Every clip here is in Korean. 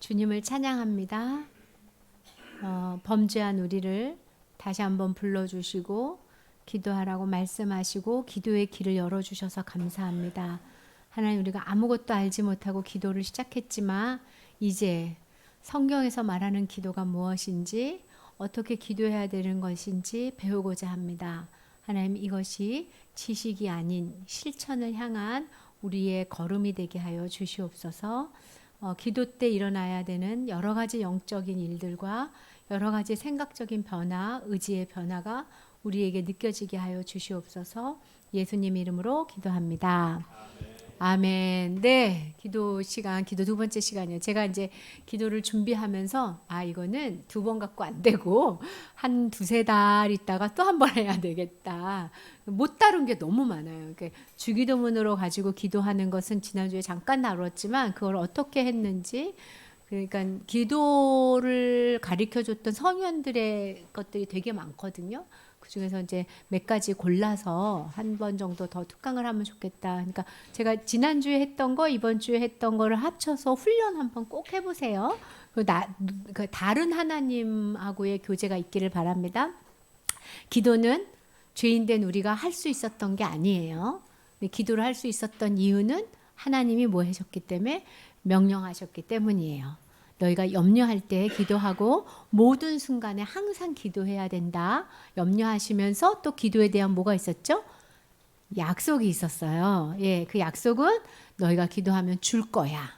주님을 찬양합니다. 범죄한 우리를 다시 한번 불러주시고 기도하라고 말씀하시고 기도의 길을 열어주셔서 감사합니다. 하나님, 우리가 아무것도 알지 못하고 기도를 시작했지만 이제 성경에서 말하는 기도가 무엇인지, 어떻게 기도해야 되는 것인지 배우고자 합니다. 하나님, 이것이 지식이 아닌 실천을 향한 우리의 걸음이 되게 하여 주시옵소서. 기도 때 일어나야 되는 여러 가지 영적인 일들과 여러 가지 생각적인 변화, 의지의 변화가 우리에게 느껴지게 하여 주시옵소서. 예수님 이름으로 기도합니다. 아멘. 네, 기도 시간, 기도 두 번째 시간이에요. 제가 이제 기도를 준비하면서 이거는 두 번 갖고 안 되고 한 두세 달 있다가 또 한 번 해야 되겠다. 못 다룬 게 너무 많아요. 그러니까 주기도문으로 가지고 기도하는 것은 지난주에 잠깐 다뤘지만 그걸 어떻게 했는지, 그러니까 기도를 가르쳐줬던 성현들의 것들이 되게 많거든요. 그 중에서 이제 몇 가지 골라서 한 번 정도 더 특강을 하면 좋겠다. 그러니까 제가 지난주에 했던 거, 이번 주에 했던 거를 합쳐서 훈련 한번 꼭 해보세요. 그 다른 하나님하고의 교제가 있기를 바랍니다. 기도는 죄인된 우리가 할 수 있었던 게 아니에요. 기도를 할 수 있었던 이유는 하나님이 뭐 하셨기 때문에, 명령하셨기 때문이에요. 너희가 염려할 때 기도하고 모든 순간에 항상 기도해야 된다. 염려하시면서 또 기도에 대한 뭐가 있었죠? 약속이 있었어요. 예, 그 약속은 너희가 기도하면 줄 거야.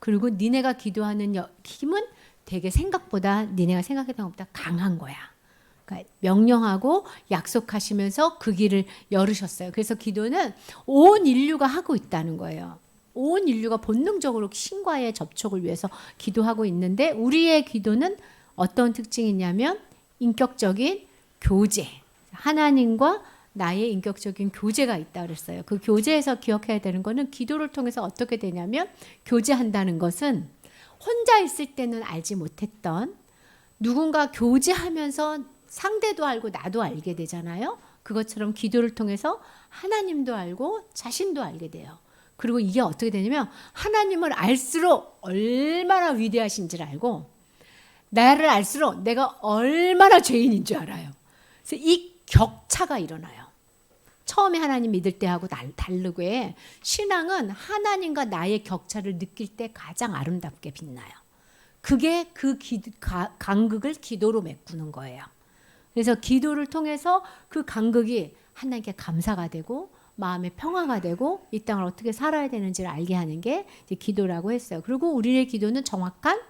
그리고 니네가 기도하는 힘은 되게 생각보다, 니네가 생각했던 것보다 강한 거야. 그러니까 명령하고 약속하시면서 그 길을 열으셨어요. 그래서 기도는 온 인류가 하고 있다는 거예요. 온 인류가 본능적으로 신과의 접촉을 위해서 기도하고 있는데, 우리의 기도는 어떤 특징이 있냐면 인격적인 교제, 하나님과 나의 인격적인 교제가 있다 그랬어요. 그 교제에서 기억해야 되는 거는, 기도를 통해서 어떻게 되냐면, 교제한다는 것은 혼자 있을 때는 알지 못했던 누군가 교제하면서 상대도 알고 나도 알게 되잖아요. 그것처럼 기도를 통해서 하나님도 알고 자신도 알게 돼요. 그리고 이게 어떻게 되냐면, 하나님을 알수록 얼마나 위대하신지를 알고, 나를 알수록 내가 얼마나 죄인인 줄 알아요. 그래서 이 격차가 일어나요. 처음에 하나님 믿을 때하고 다르게 신앙은 하나님과 나의 격차를 느낄 때 가장 아름답게 빛나요. 그게 그 간극을 기도로 메꾸는 거예요. 그래서 기도를 통해서 그 간극이 하나님께 감사가 되고 마음의 평화가 되고 이 땅을 어떻게 살아야 되는지를 알게 하는 게 이제 기도라고 했어요. 그리고 우리의 기도는 정확한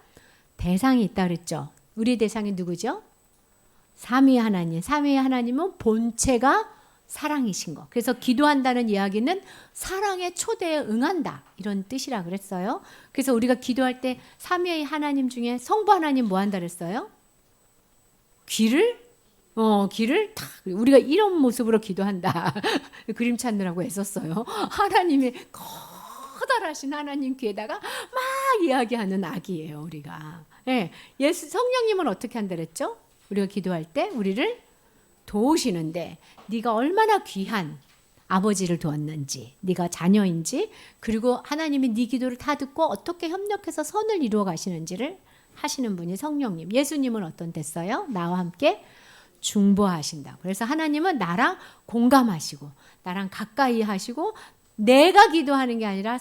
대상이 있다 그랬죠. 우리의 대상이 누구죠? 삼위의 하나님. 삼위의 하나님은 본체가 사랑이신 거. 그래서 기도한다는 이야기는 사랑의 초대에 응한다, 이런 뜻이라 그랬어요. 그래서 우리가 기도할 때 삼위의 하나님 중에 성부 하나님 뭐 한다 그랬어요? 귀를 탁, 우리가 이런 모습으로 기도한다. 그림 찾느라고 애썼어요. 하나님의 커다라신 하나님 귀에다가 막 이야기하는 아기예요, 우리가. 예, 성령님은 어떻게 한다 그랬죠? 우리가 기도할 때 우리를 도우시는데, 네가 얼마나 귀한 아버지를 두었는지, 네가 자녀인지, 그리고 하나님이 네 기도를 다 듣고 어떻게 협력해서 선을 이루어 가시는지를 하시는 분이 성령님. 예수님은 어떤 됐어요? 나와 함께 중보하신다. 그래서 하나님은 나랑 공감하시고 나랑 가까이 하시고, 내가 기도하는 게 아니라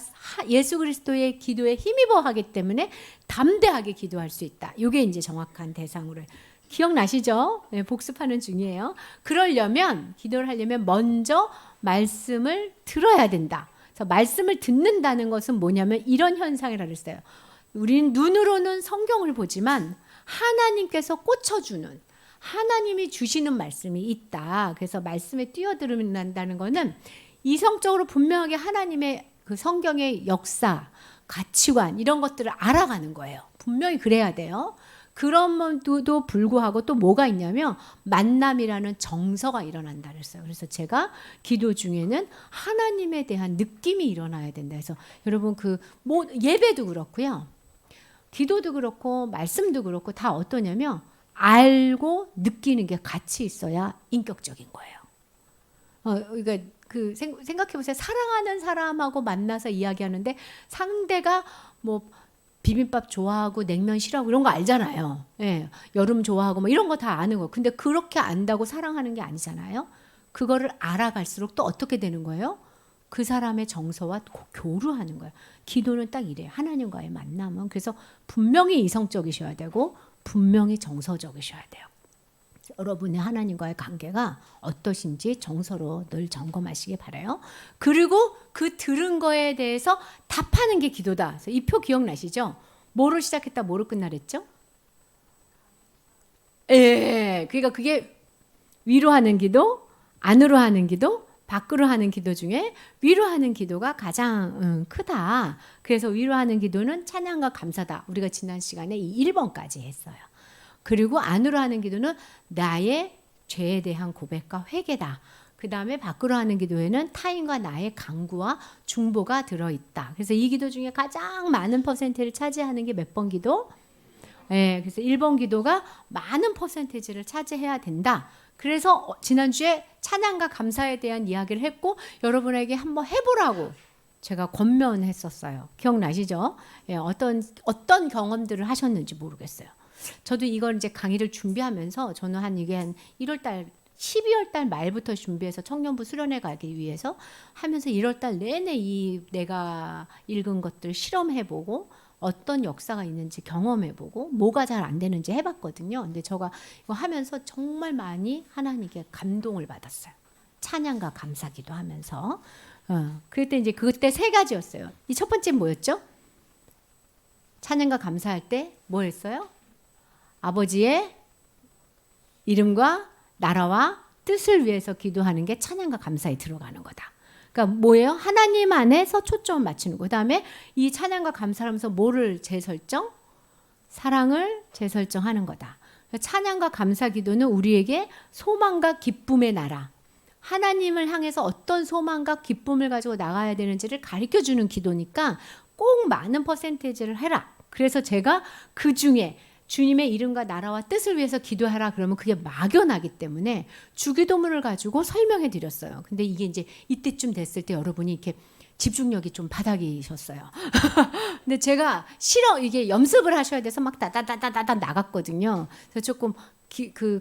예수 그리스도의 기도에 힘입어 하기 때문에 담대하게 기도할 수 있다. 이게 이제 정확한 대상으로 기억나시죠? 네, 복습하는 중이에요. 그러려면, 기도를 하려면 먼저 말씀을 들어야 된다. 그래서 말씀을 듣는다는 것은 뭐냐면 이런 현상이라고 했어요. 우린 눈으로는 성경을 보지만 하나님께서 꽂혀주는, 하나님이 주시는 말씀이 있다. 그래서 말씀에 뛰어들는다는 것은 이성적으로 분명하게 하나님의 그 성경의 역사, 가치관, 이런 것들을 알아가는 거예요. 분명히 그래야 돼요. 그럼에도 불구하고 또 뭐가 있냐면 만남이라는 정서가 일어난다 그랬어요. 그래서 제가 기도 중에는 하나님에 대한 느낌이 일어나야 된다 해서, 여러분 예배도 그렇고요, 기도도 그렇고 말씀도 그렇고 다 어떠냐면 알고 느끼는 게 같이 있어야 인격적인 거예요. 그러니까 생각해 보세요. 사랑하는 사람하고 만나서 이야기하는데 상대가 뭐 비빔밥 좋아하고 냉면 싫어하고 이런 거 알잖아요. 예, 여름 좋아하고 뭐 이런 거 다 아는 거. 근데 그렇게 안다고 사랑하는 게 아니잖아요. 그거를 알아갈수록 또 어떻게 되는 거예요? 그 사람의 정서와 교류하는 거예요. 기도는 딱 이래요. 하나님과의 만남은. 그래서 분명히 이성적이셔야 되고 분명히 정서적이셔야 돼요. 여러분의 하나님과의 관계가 어떠신지 정서로 늘 점검하시기 바라요. 그리고 그 들은 거에 대해서 답하는 게 기도다. 이 표 기억나시죠? 뭐로 시작했다 뭐로 끝나랬죠? 예, 그러니까 그게 위로하는 기도, 안으로 하는 기도, 밖으로 하는 기도 중에 위로하는 기도가 가장 크다. 그래서 위로하는 기도는 찬양과 감사다. 우리가 지난 시간에 이 1번까지 했어요. 그리고 안으로 하는 기도는 나의 죄에 대한 고백과 회개다. 그 다음에 밖으로 하는 기도에는 타인과 나의 강구와 중보가 들어있다. 그래서 이 기도 중에 가장 많은 퍼센트를 차지하는 게 몇 번 기도? 네, 그래서 1번 기도가 많은 퍼센테이지를 차지해야 된다. 그래서 지난주에 찬양과 감사에 대한 이야기를 했고 여러분에게 한번 해보라고 제가 권면했었어요. 기억나시죠? 예, 어떤 경험들을 하셨는지 모르겠어요. 저도 이걸 이제 강의를 준비하면서 저는 이게 한 1월 달 12월 달 말부터 준비해서 청년부 수련회 가기 위해서 하면서 1월 달 내내 내가 읽은 것들 실험해보고 어떤 역사가 있는지 경험해보고 뭐가 잘 안 되는지 해봤거든요. 근데 제가 이거 하면서 정말 많이 하나님께 감동을 받았어요. 찬양과 감사기도 하면서. 그때 이제 그때 세 가지였어요. 이 첫 번째 뭐였죠? 찬양과 감사할 때 뭐 했어요? 아버지의 이름과 나라와 뜻을 위해서 기도하는 게 찬양과 감사에 들어가는 거다. 그러니까 뭐예요? 하나님 안에서 초점을 맞추는 거. 그다음에 이 찬양과 감사하면서 뭐를 재설정? 사랑을 재설정하는 거다. 찬양과 감사 기도는 우리에게 소망과 기쁨의 나라. 하나님을 향해서 어떤 소망과 기쁨을 가지고 나가야 되는지를 가르쳐 주는 기도니까 꼭 많은 퍼센테이지를 해라. 그래서 제가 그 중에 주님의 이름과 나라와 뜻을 위해서 기도하라 그러면 그게 막연하기 때문에 주기도문을 가지고 설명해 드렸어요. 근데 이게 이제 이때쯤 됐을 때 여러분이 이렇게 집중력이 좀 바닥이셨어요. 근데 제가 이게 연습을 하셔야 돼서 막 다다다다다 나갔거든요. 그래서 조금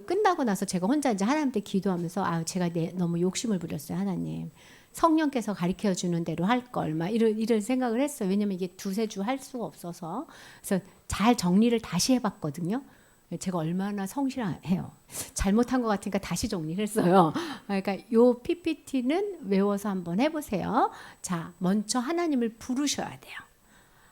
끝나고 나서 제가 혼자 이제 하나님께 기도하면서 제가 너무 욕심을 부렸어요. 하나님. 성령께서 가르쳐 주는 대로 할 걸 막 이런 생각을 했어요. 왜냐면 이게 두세 주 할 수가 없어서. 그래서 잘 정리를 다시 해봤거든요. 제가 얼마나 성실해요. 잘못한 것 같으니까 다시 정리를 했어요. 그러니까 요 PPT는 외워서 한번 해보세요. 자, 먼저 하나님을 부르셔야 돼요.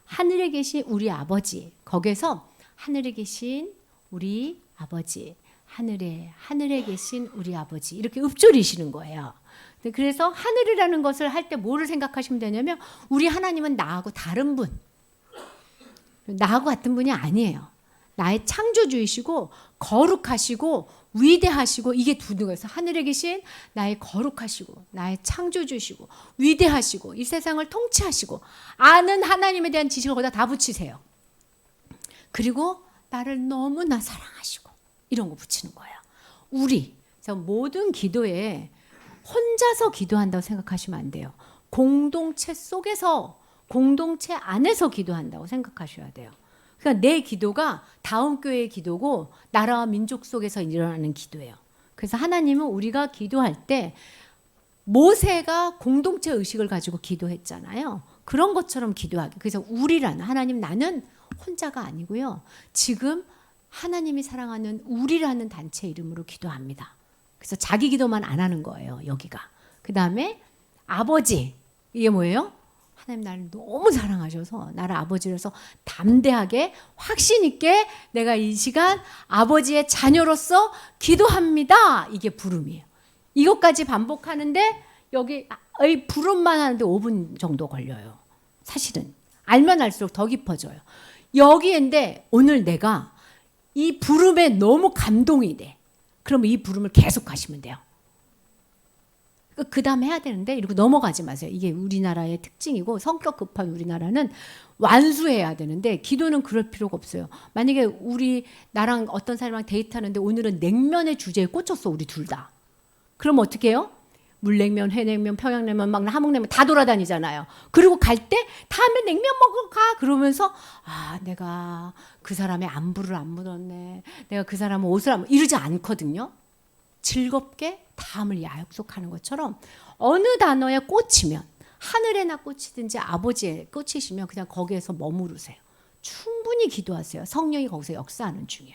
하늘에 계신 우리 아버지. 거기서 하늘에 계신 우리 아버지. 하늘에 계신 우리 아버지. 이렇게 읊조리시는 거예요. 그래서 하늘이라는 것을 할 때 뭐를 생각하시면 되냐면 우리 하나님은 나하고 다른 분. 나하고 같은 분이 아니에요. 나의 창조주이시고 거룩하시고 위대하시고 이게 두 개에서 하늘에 계신 나의 거룩하시고 나의 창조주시고 위대하시고 이 세상을 통치하시고 아는 하나님에 대한 지식을 거기다 다 붙이세요. 그리고 나를 너무나 사랑하시고 이런 거 붙이는 거예요. 그래서 모든 기도에 혼자서 기도한다고 생각하시면 안 돼요. 공동체 속에서 공동체 안에서 기도한다고 생각하셔야 돼요. 그러니까 내 기도가 다음 교회의 기도고 나라와 민족 속에서 일어나는 기도예요. 그래서 하나님은 우리가 기도할 때 모세가 공동체 의식을 가지고 기도했잖아요. 그런 것처럼 기도하기. 그래서 우리라는 하나님 나는 혼자가 아니고요. 지금 하나님이 사랑하는 우리라는 단체 이름으로 기도합니다. 그래서 자기 기도만 안 하는 거예요. 여기가. 그 다음에 아버지. 이게 뭐예요? 하나님 나를 너무 사랑하셔서 나를 아버지로서 담대하게 확신 있게 내가 이 시간 아버지의 자녀로서 기도합니다. 이게 부름이에요. 이것까지 반복하는데 여기 이 부름만 하는데 5분 정도 걸려요. 사실은 알면 알수록 더 깊어져요. 여기인데 오늘 내가 이 부름에 너무 감동이 돼. 그러면 이 부름을 계속 하시면 돼요. 그 다음 해야 되는데 이러고 넘어가지 마세요. 이게 우리나라의 특징이고 성격 급한 우리나라는 완수해야 되는데 기도는 그럴 필요가 없어요. 만약에 나랑 어떤 사람이랑 데이트하는데 오늘은 냉면의 주제에 꽂혔어. 우리 둘 다. 그럼 어떻게 해요? 물냉면, 회냉면, 평양냉면, 막 함흥냉면 다 돌아다니잖아요. 그리고 갈 때 다음에 냉면 먹으러 가 그러면서 내가 그 사람의 안부를 안 물었네. 내가 그 사람 옷을 안 이러지 않거든요. 즐겁게 다음을 약속하는 것처럼 어느 단어에 꽂히면 하늘에나 꽂히든지 아버지에 꽂히시면 그냥 거기에서 머무르세요. 충분히 기도하세요. 성령이 거기서 역사하는 중이야.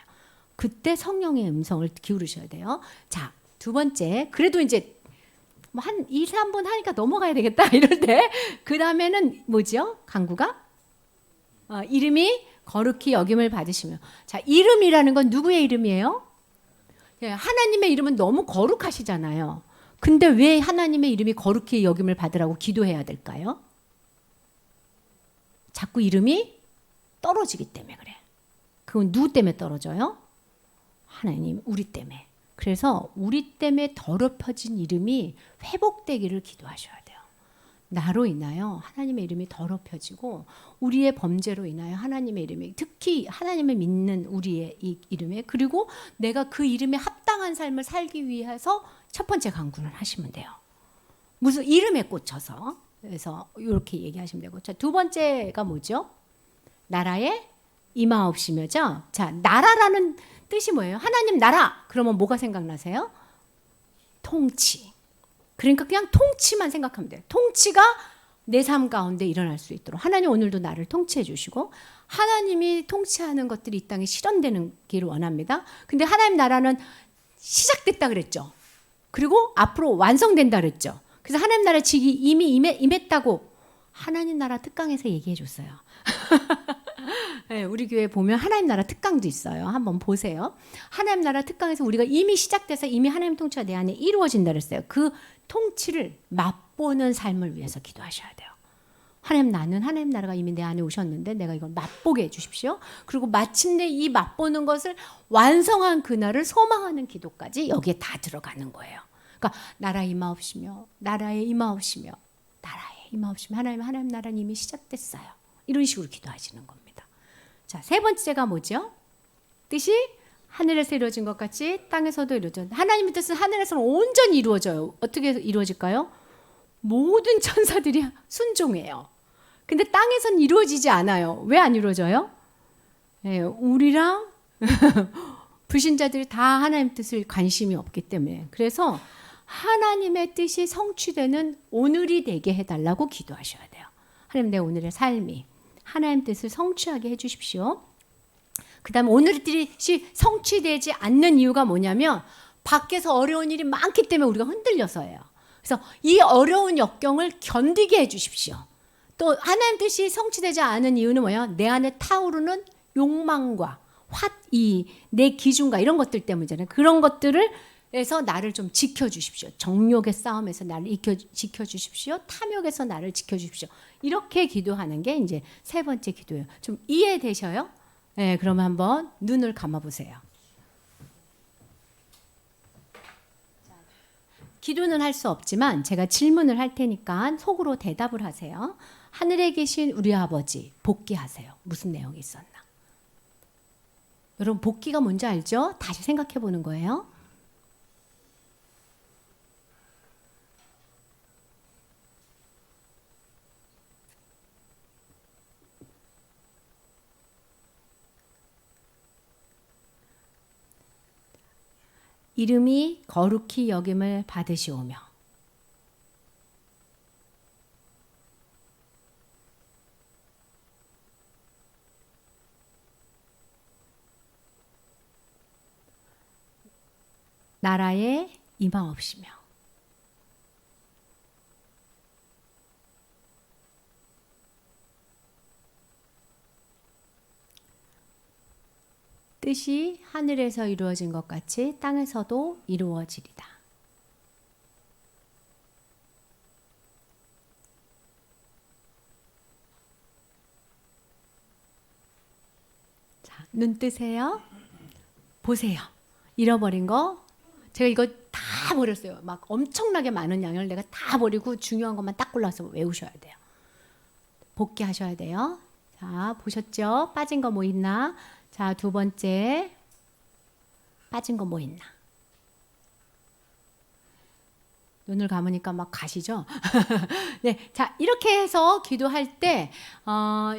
그때 성령의 음성을 기울이셔야 돼요. 자, 두 번째. 그래도 이제 뭐 한 2, 3분 하니까 넘어가야 되겠다 이럴 때 그 다음에는 뭐죠? 강구가? 이름이 거룩히 여김을 받으시며. 자, 이름이라는 건 누구의 이름이에요? 하나님의 이름은 너무 거룩하시잖아요. 근데 왜 하나님의 이름이 거룩히 여김을 받으라고 기도해야 될까요? 자꾸 이름이 떨어지기 때문에 그래. 그건 누구 때문에 떨어져요? 하나님, 우리 때문에. 그래서 우리 때문에 더럽혀진 이름이 회복되기를 기도하셔야 돼요. 나로 인하여 하나님의 이름이 더럽혀지고 우리의 범죄로 인하여 하나님의 이름이 특히 하나님을 믿는 우리의 이 이름에 그리고 내가 그 이름에 합당한 삶을 살기 위해서 첫 번째 강구를 하시면 돼요. 무슨 이름에 꽂혀서 그래서 이렇게 얘기하시면 되고 자, 두 번째가 뭐죠? 나라에 임하옵시며죠. 자, 나라라는 뜻이 뭐예요? 하나님 나라 그러면 뭐가 생각나세요? 통치. 그러니까 그냥 통치만 생각하면 돼요. 통치가 내 삶 가운데 일어날 수 있도록 하나님 오늘도 나를 통치해 주시고 하나님이 통치하는 것들이 이 땅에 실현되기를 원합니다. 근데 하나님 나라는 시작됐다 그랬죠. 그리고 앞으로 완성된다 그랬죠. 그래서 하나님 나라 지기 이미 임했다고 하나님 나라 특강에서 얘기해 줬어요. 네, 우리 교회 보면 하나님 나라 특강도 있어요. 한번 보세요. 하나님 나라 특강에서 우리가 이미 시작돼서 이미 하나님 통치가 내 안에 이루어진다 그랬어요. 그 통치를 맛보는 삶을 위해서 기도하셔야 돼요. 하나님 나는 하나님 나라가 이미 내 안에 오셨는데 내가 이걸 맛보게 해주십시오. 그리고 마침내 이 맛보는 것을 완성한 그날을 소망하는 기도까지 여기에 다 들어가는 거예요. 그러니까 나라에 임하옵시며 나라에 임하옵시며 나라에 임하옵시며 하나님 나라는 이미 시작됐어요. 이런 식으로 기도하시는 겁니다. 자, 세 번째가 뭐죠? 뜻이 하늘에서 이루어진 것 같이 땅에서도 이루어져. 하나님의 뜻은 하늘에서는 온전히 이루어져요. 어떻게 이루어질까요? 모든 천사들이 순종해요. 근데 땅에서는 이루어지지 않아요. 왜 안 이루어져요? 네, 우리랑 불신자들이 다 하나님 뜻을 관심이 없기 때문에. 그래서 하나님의 뜻이 성취되는 오늘이 되게 해달라고 기도하셔야 돼요. 하나님 내 오늘의 삶이 하나님 뜻을 성취하게 해주십시오. 그 다음에 오늘의 뜻이 성취되지 않는 이유가 뭐냐면 밖에서 어려운 일이 많기 때문에 우리가 흔들려서예요. 그래서 이 어려운 역경을 견디게 해주십시오. 또 하나님 뜻이 성취되지 않은 이유는 뭐야? 내 안에 타오르는 욕망과 내 기준과 이런 것들 때문이잖아요. 그런 것들을 에서 나를 좀 지켜주십시오. 정욕의 싸움에서 나를 지켜주십시오. 탐욕에서 나를 지켜주십시오. 이렇게 기도하는 게 이제 세 번째 기도예요. 좀 이해되셔요? 네, 그러면 한번 눈을 감아보세요. 기도는 할 수 없지만 제가 질문을 할 테니까 속으로 대답을 하세요. 하늘에 계신 우리 아버지 복귀하세요. 무슨 내용이 있었나? 여러분 복귀가 뭔지 알죠? 다시 생각해 보는 거예요. 이름이 거룩히 여김을 받으시오며 나라에 임하옵시며 뜻이 하늘에서 이루어진 것 같이 땅에서도 이루어지리다. 자, 눈 뜨세요. 보세요. 잃어버린 거 제가 이거 다 버렸어요. 막 엄청나게 많은 양을 내가 다 버리고 중요한 것만 딱 골라서 외우셔야 돼요. 복귀하셔야 돼요. 자, 보셨죠? 빠진 거 뭐 있나? 자, 두 번째. 빠진 거 뭐 있나? 눈을 감으니까 막 가시죠? 네, 자 이렇게 해서 기도할 때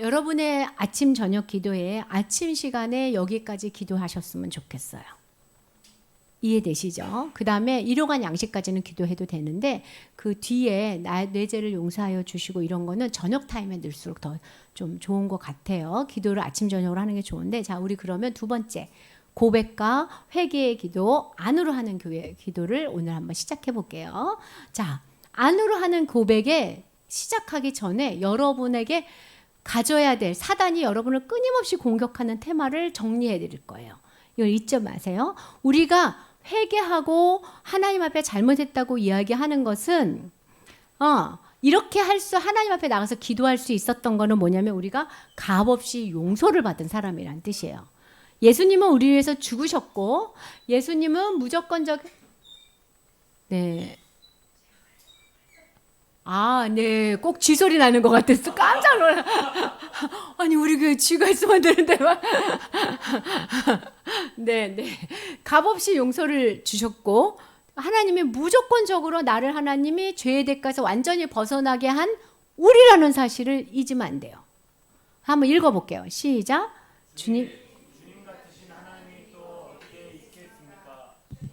여러분의 아침 저녁 기도에 아침 시간에 여기까지 기도하셨으면 좋겠어요. 이해되시죠? 그 다음에 일용할 양식까지는 기도해도 되는데 그 뒤에 내 죄를 용서하여 주시고 이런 거는 저녁 타임에 넣을수록 더 좀 좋은 것 같아요. 기도를 아침 저녁으로 하는 게 좋은데, 자 우리 그러면 두 번째 고백과 회개의 기도, 안으로 하는 교회 기도를 오늘 한번 시작해 볼게요. 자, 안으로 하는 고백에 시작하기 전에 여러분에게 가져야 될, 사단이 여러분을 끊임없이 공격하는 테마를 정리해 드릴 거예요. 이걸 잊지 마세요. 우리가 회개하고 하나님 앞에 잘못했다고 이야기하는 것은 이렇게 하나님 앞에 나가서 기도할 수 있었던 거는 뭐냐면 우리가 값없이 용서를 받은 사람이란 뜻이에요. 예수님은 우리 위해서 죽으셨고, 예수님은 무조건적, 네. 네. 꼭 쥐 소리 나는 것 같았어. 깜짝 놀라. 아니, 우리 교회 쥐가 있으면 되는데, 막. 네. 값없이 용서를 주셨고, 하나님이 무조건적으로 나를 하나님이 죄의 대가에서 완전히 벗어나게 한 우리라는 사실을 잊으면 안 돼요. 한번 읽어볼게요. 시작.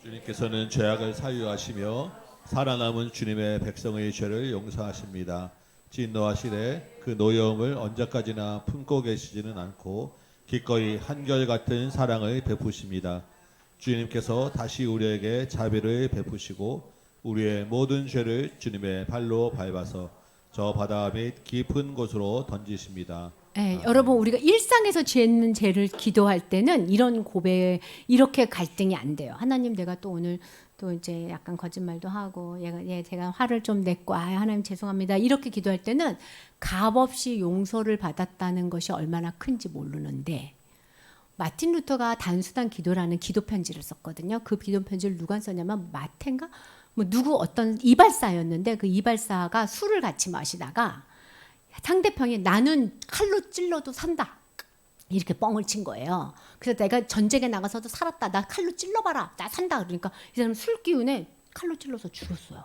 주님께서는 죄악을 사유하시며 살아남은 주님의 백성의 죄를 용서하십니다. 진노하시되 그 노여움을 언제까지나 품고 계시지는 않고 기꺼이 한결같은 사랑을 베푸십니다. 주님께서 다시 우리에게 자비를 베푸시고 우리의 모든 죄를 주님의 발로 밟아서 저 바다 및 깊은 곳으로 던지십니다. 네, 여러분 우리가 일상에서 짓는 죄를 기도할 때는 이런 고백, 이렇게 갈등이 안 돼요. 하나님, 내가 또 오늘 또 이제 약간 거짓말도 하고 제가 화를 좀 냈고 하나님 죄송합니다. 이렇게 기도할 때는 값없이 용서를 받았다는 것이 얼마나 큰지 모르는데, 마틴 루터가 단수단 기도라는 기도 편지를 썼거든요. 그 기도 편지를 누가 썼냐면 마텐가 누구 어떤 이발사였는데, 그 이발사가 술을 같이 마시다가 상대편이 나는 칼로 찔러도 산다 이렇게 뻥을 친 거예요. 그래서 내가 전쟁에 나가서도 살았다, 나 칼로 찔러봐라, 나 산다. 그러니까 이 사람 술 기운에 칼로 찔러서 죽었어요.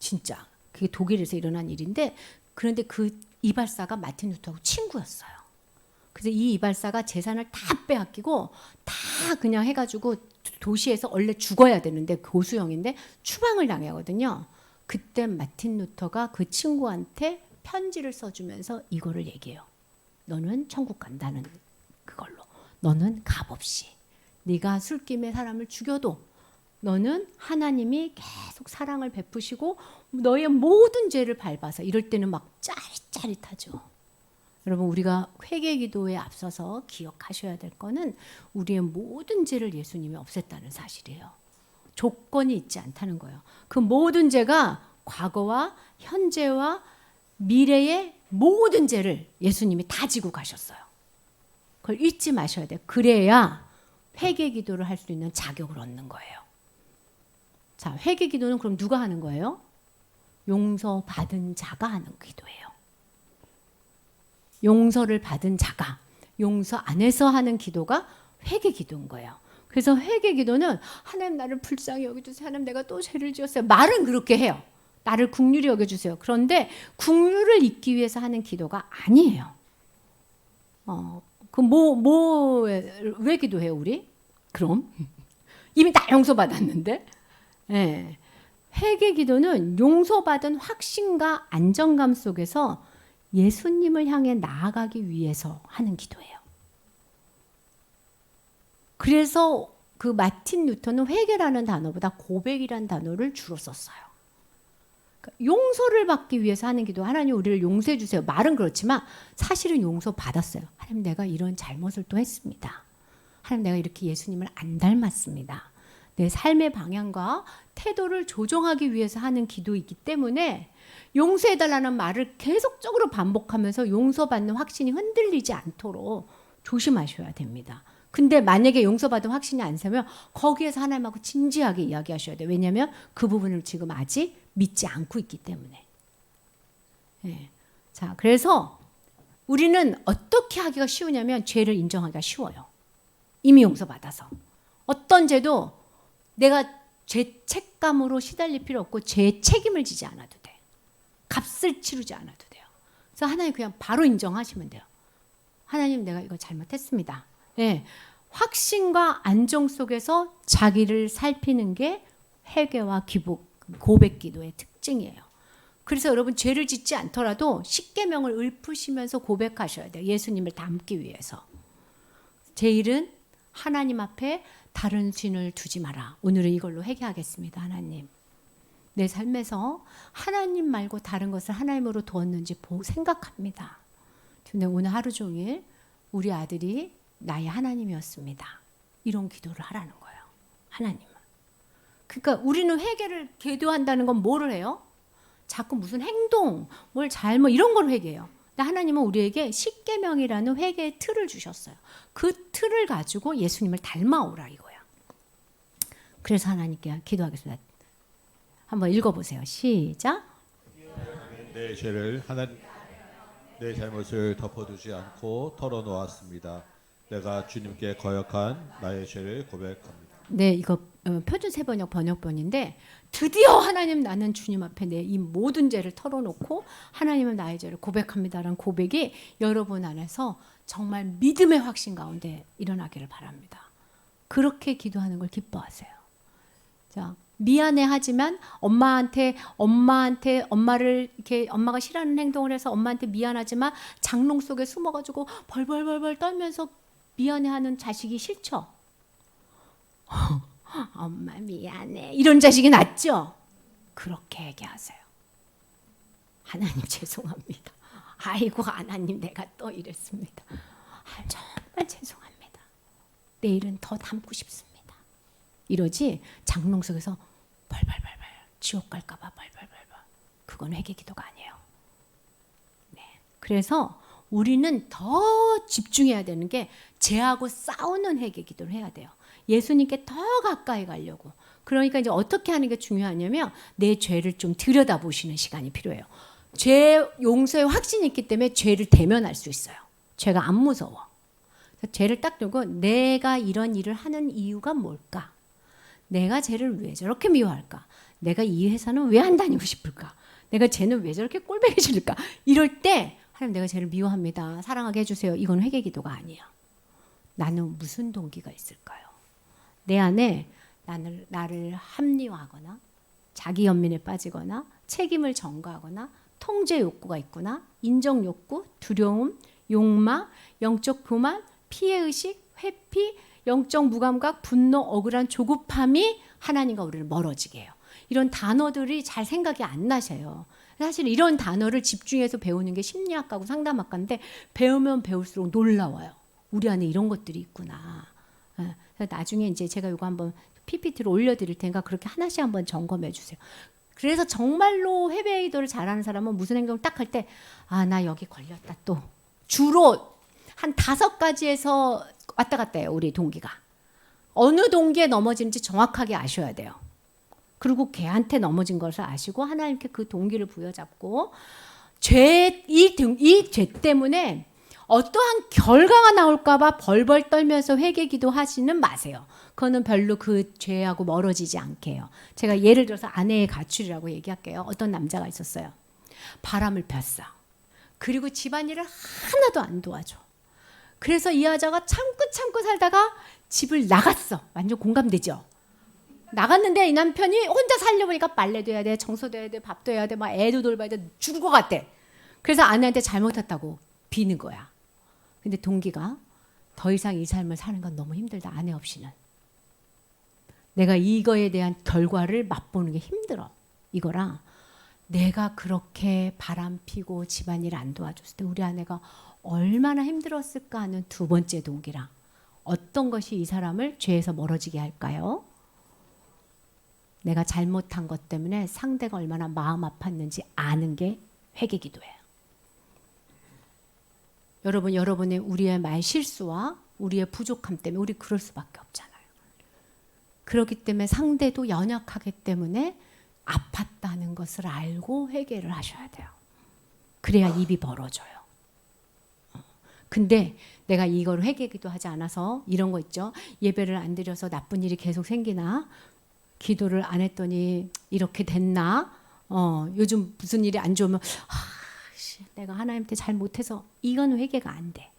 진짜 그게 독일에서 일어난 일인데, 그런데 그 이발사가 마틴 루터하고 친구였어요. 그래서 이 이발사가 재산을 다 빼앗기고 다 그냥 해가지고 도시에서 원래 죽어야 되는데 고수형인데 추방을 당하거든요. 그때 마틴 루터가 그 친구한테 편지를 써주면서 이거를 얘기해요. 너는 천국 간다는 그걸로. 너는 값없이 네가 술김에 사람을 죽여도 너는 하나님이 계속 사랑을 베푸시고 너의 모든 죄를 밟아서, 이럴 때는 막 짜릿짜릿하죠. 여러분, 우리가 회개 기도에 앞서서 기억하셔야 될 거는 우리의 모든 죄를 예수님이 없앴다는 사실이에요. 조건이 있지 않다는 거예요. 그 모든 죄가 과거와 현재와 미래의 모든 죄를 예수님이 다 지고 가셨어요. 그걸 잊지 마셔야 돼요. 그래야 회개 기도를 할 수 있는 자격을 얻는 거예요. 자, 회개 기도는 그럼 누가 하는 거예요? 용서받은 자가 하는 기도예요. 용서를 받은 자가, 용서 안에서 하는 기도가 회개 기도인 거예요. 그래서 회개 기도는 하나님 나를 불쌍히 여겨주세요. 하나님 내가 또 죄를 지었어요. 말은 그렇게 해요. 나를 긍휼히 여겨주세요. 그런데 긍휼을 잊기 위해서 하는 기도가 아니에요. 왜 기도해요 우리? 그럼 이미 다 용서받았는데. 네. 회개 기도는 용서받은 확신과 안정감 속에서 예수님을 향해 나아가기 위해서 하는 기도예요. 그래서 그 마틴 루터는 회개라는 단어보다 고백이라는 단어를 주로 썼어요. 그러니까 용서를 받기 위해서 하는 기도, 하나님 우리를 용서해 주세요. 말은 그렇지만 사실은 용서받았어요. 하나님 내가 이런 잘못을 또 했습니다. 하나님 내가 이렇게 예수님을 안 닮았습니다. 내 삶의 방향과 태도를 조정하기 위해서 하는 기도이기 때문에 용서해달라는 말을 계속적으로 반복하면서 용서받는 확신이 흔들리지 않도록 조심하셔야 됩니다. 근데 만약에 용서받은 확신이 안 서면 거기에서 하나님하고 진지하게 이야기하셔야 돼요. 왜냐하면 그 부분을 지금 아직 믿지 않고 있기 때문에. 네. 자, 그래서 우리는 어떻게 하기가 쉬우냐면 죄를 인정하기가 쉬워요. 이미 용서받아서. 어떤 죄도 내가 죄책감으로 시달릴 필요 없고 죄 책임을 지지 않아도 돼. 값을 치르지 않아도 돼요. 그래서 하나님 그냥 바로 인정하시면 돼요. 하나님 내가 이거 잘못했습니다. 예, 확신과 안정 속에서 자기를 살피는 게 회개와 고백 기도의 특징이에요. 그래서 여러분 죄를 짓지 않더라도 십계명을 읊으시면서 고백하셔야 돼요. 예수님을 닮기 위해서. 제1은 하나님 앞에 다른 신을 두지 마라. 오늘은 이걸로 회개하겠습니다. 하나님. 내 삶에서 하나님 말고 다른 것을 하나님으로 두었는지 생각합니다. 근데 오늘 하루 종일 우리 아들이 나의 하나님이었습니다. 이런 기도를 하라는 거예요. 하나님은. 그러니까 우리는 회개를 기도한다는 건 뭐를 해요? 자꾸 무슨 행동, 뭘 잘못 이런 걸 회개해요. 근데 하나님은 우리에게 십계명이라는 회개의 틀을 주셨어요. 그 틀을 가지고 예수님을 닮아오라 이거야. 그래서 하나님께 기도하겠습니다. 한번 읽어보세요. 시작. 내 죄를 내 잘못을 덮어두지 않고 털어놓았습니다. 내가 주님께 거역한 나의 죄를 고백합니다. 네, 이거 표준 세번역 번역본인데 드디어 하나님 나는 주님 앞에 내 이 모든 죄를 털어놓고 하나님은 나의 죄를 고백합니다라는 고백이 여러분 안에서 정말 믿음의 확신 가운데 일어나기를 바랍니다. 그렇게 기도하는 걸 기뻐하세요. 자, 미안해 하지만 엄마를 이렇게 엄마가 싫어하는 행동을 해서 엄마한테 미안하지만 장롱 속에 숨어가지고 벌벌벌벌 떨면서 미안해하는 자식이 싫죠. 엄마 미안해 이런 자식이 낫죠. 그렇게 얘기하세요. 하나님 죄송합니다. 아이고 하나님 내가 또 이랬습니다. 정말 죄송합니다. 내일은 더 닮고 싶습니다. 이러지 장롱 속에서 벌벌벌벌 지옥 갈까봐 벌벌벌벌 그건 회개기도가 아니에요. 네. 그래서 우리는 더 집중해야 되는 게 죄하고 싸우는 회개기도를 해야 돼요. 예수님께 더 가까이 가려고. 그러니까 이제 어떻게 하는 게 중요하냐면 내 죄를 좀 들여다보시는 시간이 필요해요. 죄 용서의 확신이 있기 때문에 죄를 대면할 수 있어요. 죄가 안 무서워. 죄를 딱 두고 내가 이런 일을 하는 이유가 뭘까? 내가 쟤를 왜 저렇게 미워할까? 내가 이 회사는 왜 안 다니고 싶을까? 내가 쟤는 왜 저렇게 꼴보기 싫을까? 이럴 때 하나님 내가 쟤를 미워합니다. 사랑하게 해주세요. 이건 회개기도가 아니에요. 나는 무슨 동기가 있을까요? 내 안에 나를 합리화하거나 자기 연민에 빠지거나 책임을 전가하거나 통제 욕구가 있구나. 인정 욕구, 두려움, 욕망, 영적 교만, 피해의식, 회피, 영적 무감각, 분노, 억울한 조급함이 하나님과 우리를 멀어지게 해요. 이런 단어들이 잘 생각이 안 나셔요. 사실 이런 단어를 집중해서 배우는 게 심리학과고 상담학과인데 배우면 배울수록 놀라워요. 우리 안에 이런 것들이 있구나. 나중에 이제 제가 이거 한번 PPT로 올려드릴 테니까 그렇게 하나씩 한번 점검해 주세요. 그래서 정말로 회개 기도를 잘하는 사람은 무슨 행동을 딱 할 때 아, 나 여기 걸렸다 또. 주로 한 5가지에서 왔다 갔다 해요. 우리 동기가. 어느 동기에 넘어지는지 정확하게 아셔야 돼요. 그리고 걔한테 넘어진 것을 아시고 하나님께 그 동기를 부여잡고 이 죄 때문에 어떠한 결과가 나올까 봐 벌벌 떨면서 회개기도 하시는 마세요. 그거는 별로 그 죄하고 멀어지지 않게 해요. 제가 예를 들어서 아내의 가출이라고 얘기할게요. 어떤 남자가 있었어요. 바람을 폈어. 그리고 집안일을 하나도 안 도와줘. 그래서 이 여자가 참고 살다가 집을 나갔어. 완전 공감되죠? 나갔는데 이 남편이 혼자 살려보니까 빨래도 해야 돼, 청소도 해야 돼, 밥도 해야 돼, 막 애도 돌봐야 돼, 죽을 것 같대. 그래서 아내한테 잘못했다고 비는 거야. 근데 동기가 더 이상 이 삶을 사는 건 너무 힘들다. 아내 없이는. 내가 이거에 대한 결과를 맛보는 게 힘들어. 이거랑 내가 그렇게 바람 피고 집안일 안 도와줬을 때 우리 아내가 얼마나 힘들었을까 하는 두 번째 동기랑 어떤 것이 이 사람을 죄에서 멀어지게 할까요? 내가 잘못한 것 때문에 상대가 얼마나 마음 아팠는지 아는 게 회개기도예요. 여러분의 우리의 말 실수와 우리의 부족함 때문에 우리 그럴 수밖에 없잖아요. 그렇기 때문에 상대도 연약하기 때문에 아팠다는 것을 알고 회개를 하셔야 돼요. 그래야 입이 벌어져요. 근데 내가 이걸 회개기도 하지 않아서 이런 거 있죠. 예배를 안 드려서 나쁜 일이 계속 생기나 기도를 안 했더니 이렇게 됐나? 요즘 무슨 일이 안 좋으면 내가 하나님한테 잘 못해서 이건 회개가 안 돼.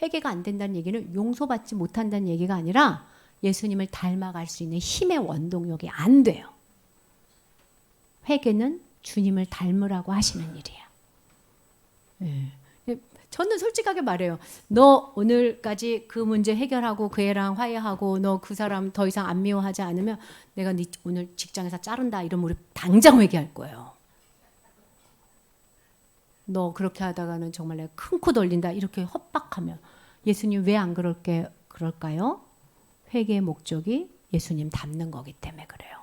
회개가 안 된다는 얘기는 용서받지 못한다는 얘기가 아니라 예수님을 닮아갈 수 있는 힘의 원동력이 안 돼요. 회개는 주님을 닮으라고 하시는 일이에요. 저는 솔직하게 말해요. 너 오늘까지 그 문제 해결하고 그 애랑 화해하고 너 그 사람 더 이상 안 미워하지 않으면 내가 네 오늘 직장에서 자른다 이러면 우리 당장 회개할 거예요. 너 그렇게 하다가는 정말 내가 큰 코 돌린다 이렇게 협박하면 예수님 왜 안 그럴까요? 회개의 목적이 예수님 닮는 거기 때문에 그래요.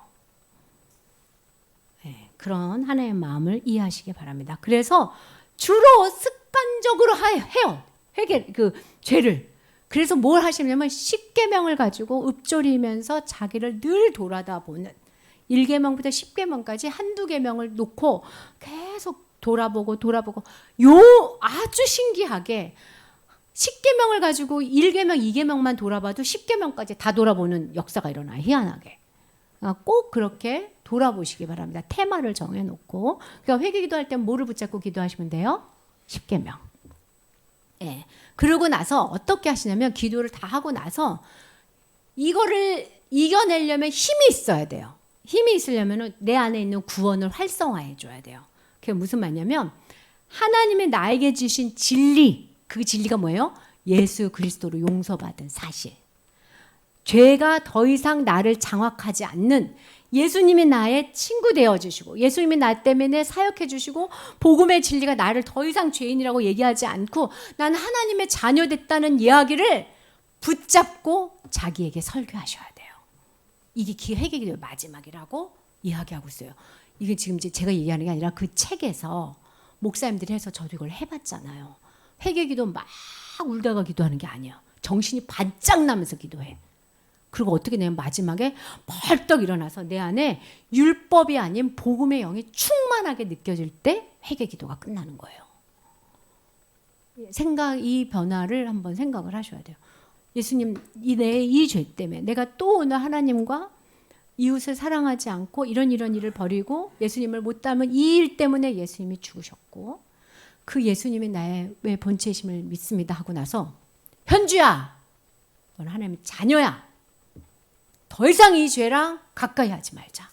네, 그런 하나님의 마음을 이해하시기 바랍니다. 그래서 주로 습관적으로 해요. 회개 그 죄를. 그래서 뭘 하시냐면 십계명을 가지고 읊조리면서 자기를 늘 돌아다보는 1계명부터 10계명까지 한두 계명을 놓고 계속 돌아보고 아주 신기하게 10계명을 가지고 1계명, 2계명만 돌아봐도 10계명까지 다 돌아보는 역사가 일어나요. 희한하게. 꼭 그렇게 돌아보시기 바랍니다. 테마를 정해놓고. 그러니까 회개 기도할 때 뭐를 붙잡고 기도하시면 돼요? 10계명. 예. 그러고 나서 어떻게 하시냐면 기도를 다 하고 나서 이거를 이겨내려면 힘이 있어야 돼요. 힘이 있으려면 내 안에 있는 구원을 활성화해 줘야 돼요. 그게 무슨 말이냐면 하나님이 나에게 주신 진리, 그 진리가 뭐예요? 예수 그리스도로 용서받은 사실. 죄가 더 이상 나를 장악하지 않는 예수님이 나의 친구 되어주시고 예수님이 나 때문에 사역해 주시고 복음의 진리가 나를 더 이상 죄인이라고 얘기하지 않고 난 하나님의 자녀 됐다는 이야기를 붙잡고 자기에게 설교하셔야 돼요. 이게 회개기도의 마지막이라고 이야기하고 있어요. 이게 지금 제가 얘기하는 게 아니라 그 책에서 목사님들이 해서 저도 이걸 해봤잖아요. 회개기도 막 울다가 기도하는 게 아니야. 정신이 바짝 나면서 기도해. 그리고 어떻게 되면 마지막에 벌떡 일어나서 내 안에 율법이 아닌 복음의 영이 충만하게 느껴질 때 회개 기도가 끝나는 거예요. 이 변화를 한번 생각을 하셔야 돼요. 예수님, 내 이 죄 때문에 내가 또 오늘 하나님과 이웃을 사랑하지 않고 이런 일을 벌이고 예수님을 못 닮은 이 일 때문에 예수님이 죽으셨고 그 예수님이 나의 왜 본체심을 믿습니다 하고 나서 현주야, 너는 하나님의 자녀야. 더 이상 이 죄랑 가까이 하지 말자.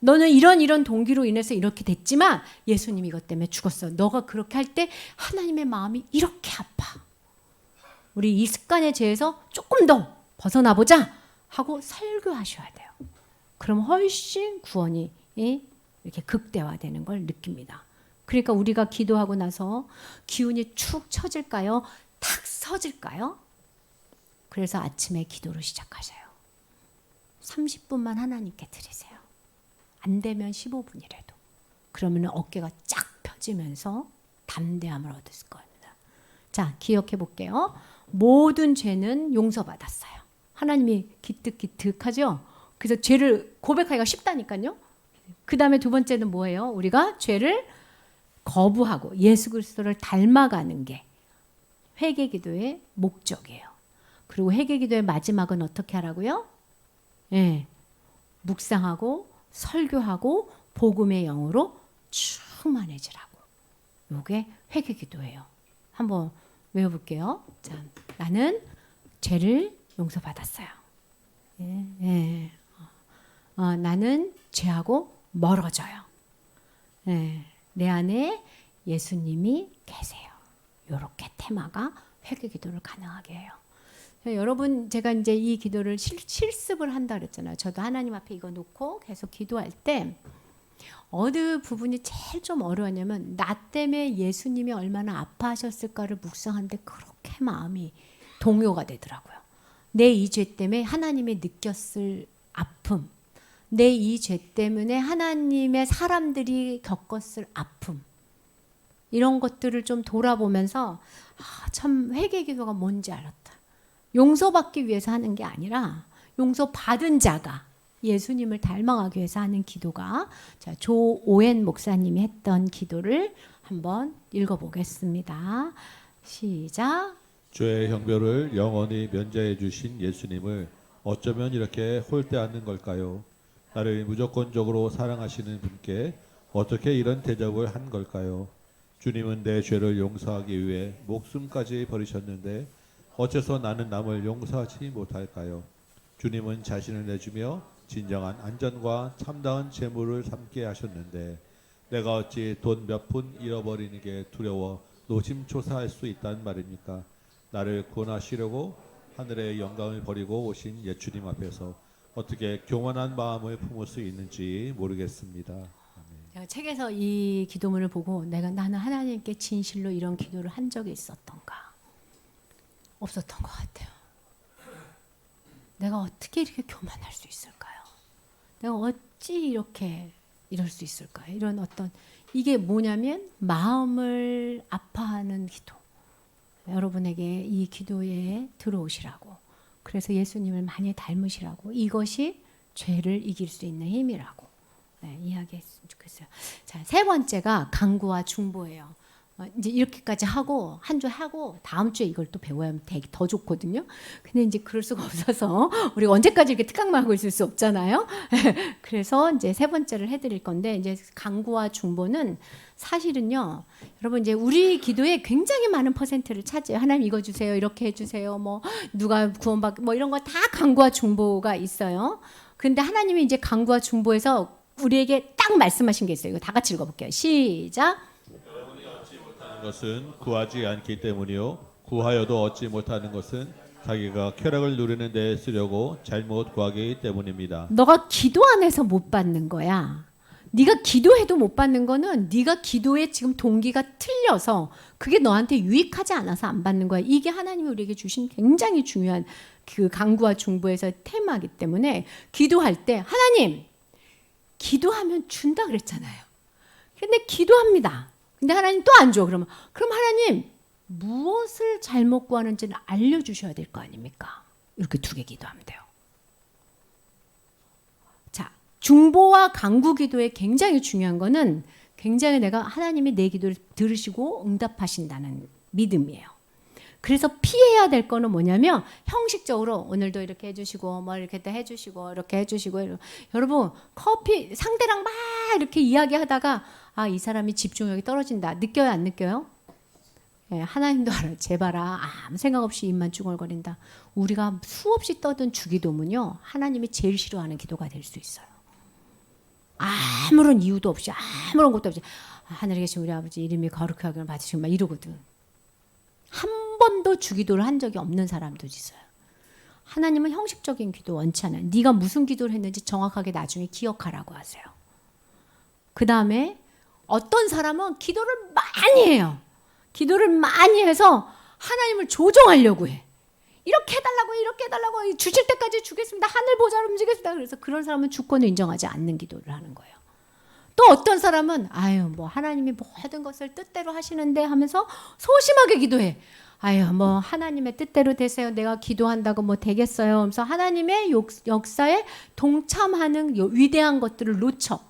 너는 이런 동기로 인해서 이렇게 됐지만 예수님이 이것 때문에 죽었어. 너가 그렇게 할 때 하나님의 마음이 이렇게 아파. 우리 이 습관의 죄에서 조금 더 벗어나 보자 하고 설교하셔야 돼요. 그럼 훨씬 구원이 이렇게 극대화되는 걸 느낍니다. 그러니까 우리가 기도하고 나서 기운이 축 처질까요? 탁 서질까요? 그래서 아침에 기도로 시작하세요. 30분만 하나님께 드리세요. 안 되면 15분이라도. 그러면 어깨가 쫙 펴지면서 담대함을 얻을 겁니다. 자, 기억해 볼게요. 모든 죄는 용서받았어요. 하나님이 기특기특하죠? 그래서 죄를 고백하기가 쉽다니까요. 그 다음에 두 번째는 뭐예요? 우리가 죄를 거부하고 예수 그리스도를 닮아가는 게 회개기도의 목적이에요. 그리고 회개기도의 마지막은 어떻게 하라고요? 묵상하고 설교하고 복음의 영으로 충만해지라고. 이게 회개기도예요. 한번 외워볼게요. 자, 나는 죄를 용서받았어요. 나는 죄하고 멀어져요. 내 안에 예수님이 계세요. 이렇게 테마가 회개기도를 가능하게 해요. 여러분, 제가 이제 이 기도를 실습을 한다 그랬잖아요. 저도 하나님 앞에 이거 놓고 계속 기도할 때 어느 부분이 제일 좀 어려웠냐면 나 때문에 예수님이 얼마나 아파하셨을까를 묵상하는데 그렇게 마음이 동요가 되더라고요. 내 이 죄 때문에 하나님이 느꼈을 아픔, 내 이 죄 때문에 하나님의 사람들이 겪었을 아픔, 이런 것들을 좀 돌아보면서 참 회개기도가 뭔지 알았다. 용서받기 위해서 하는 게 아니라 용서받은 자가 예수님을 닮아가기 위해서 하는 기도가, 자, 조오엔 목사님이 했던 기도를 한번 읽어보겠습니다. 시작. 죄의 형벌을 영원히 면제해 주신 예수님을 어쩌면 이렇게 홀대하는 걸까요? 나를 무조건적으로 사랑하시는 분께 어떻게 이런 대접을 한 걸까요? 주님은 내 죄를 용서하기 위해 목숨까지 버리셨는데 어째서 나는 남을 용서하지 못할까요? 주님은 자신을 내주며 진정한 안전과 참다운 재물을 삼게 하셨는데 내가 어찌 돈 몇 푼 잃어버리는 게 두려워 노심초사할 수 있단 말입니까? 나를 구원하시려고 하늘의 영광을 버리고 오신 예수님 앞에서 어떻게 교만한 마음을 품을 수 있는지 모르겠습니다. 제가 책에서 이 기도문을 보고 나는 하나님께 진실로 이런 기도를 한 적이 있었던가? 없었던 것 같아요. 내가 어떻게 이렇게 교만할 수 있을까요? 내가 어찌 이렇게 이럴 수 있을까요? 이런 어떤 이게 뭐냐면 마음을 아파하는 기도. 여러분에게 이 기도에 들어오시라고. 그래서 예수님을 많이 닮으시라고. 이것이 죄를 이길 수 있는 힘이라고. 네, 이야기했으면 좋겠어요. 자, 세 번째가 강구와 중보예요. 이제 이렇게까지 하고 한 주 하고 다음 주에 이걸 또 배워야 되게 더 좋거든요. 근데 이제 그럴 수가 없어서 우리가 언제까지 이렇게 특강만 하고 있을 수 없잖아요. 그래서 이제 세 번째를 해드릴 건데 이제 강구와 중보는 사실은요, 여러분 이제 우리 기도에 굉장히 많은 퍼센트를 차지해요. 하나님 이거 주세요, 이렇게 해주세요, 뭐 누가 구원받 뭐 이런 거 다 강구와 중보가 있어요. 근데 하나님이 이제 강구와 중보에서 우리에게 딱 말씀하신 게 있어요. 이거 다 같이 읽어볼게요. 시작. 것은 구하지 않기 때문이요 구하여도 얻지 못하는 것은 자기가 쾌락을 누리는 데 쓰려고 잘못 구하기 때문입니다. 너가 기도 안 해서 못 받는 거야. 네가 기도해도 못 받는 거는 네가 기도에 지금 동기가 틀려서 그게 너한테 유익하지 않아서 안 받는 거야. 이게 하나님이 우리에게 주신 굉장히 중요한 그 강구와 중보에서 테마이기 때문에 기도할 때 하나님 기도하면 준다 그랬잖아요. 근데 기도합니다. 근데 하나님 또 안 줘. 그럼 하나님 무엇을 잘못 구하는지는 알려주셔야 될 거 아닙니까? 이렇게 두 개 기도하면 돼요. 자, 중보와 강구 기도에 굉장히 중요한 거는 굉장히 내가 하나님이 내 기도를 들으시고 응답하신다는 믿음이에요. 그래서 피해야 될 거는 뭐냐면 형식적으로 오늘도 이렇게 해주시고 뭐 이렇게 또 해주시고 이렇게 해주시고 여러분 커피 상대랑 막 이렇게 이야기하다가 아, 이 사람이 집중력이 떨어진다. 느껴요, 안 느껴요? 예, 하나님도 알아요. 제발아, 아무 생각 없이 입만 쭈글거린다. 우리가 수없이 떠든 주기도문요, 하나님이 제일 싫어하는 기도가 될 수 있어요. 아무런 이유도 없이, 아무런 것도 없이, 하늘에 계신 우리 아버지 이름이 거룩하게 하기를 받으시고 막 이러거든. 한 번도 주기도를 한 적이 없는 사람도 있어요. 하나님은 형식적인 기도 원치 않아요. 네가 무슨 기도를 했는지 정확하게 나중에 기억하라고 하세요. 그 다음에 어떤 사람은 기도를 많이 해요. 기도를 많이 해서 하나님을 조종하려고 해. 이렇게 해달라고, 이렇게 해달라고, 주실 때까지 주겠습니다. 하늘 보좌를 움직이겠습니다. 그래서 그런 사람은 주권을 인정하지 않는 기도를 하는 거예요. 또 어떤 사람은 아유 뭐 하나님이 모든 것을 뜻대로 하시는데 하면서 소심하게 기도해. 아유 뭐 하나님의 뜻대로 되세요. 내가 기도한다고 뭐 되겠어요. 하면서 하나님의 역사에 동참하는 위대한 것들을 놓쳐.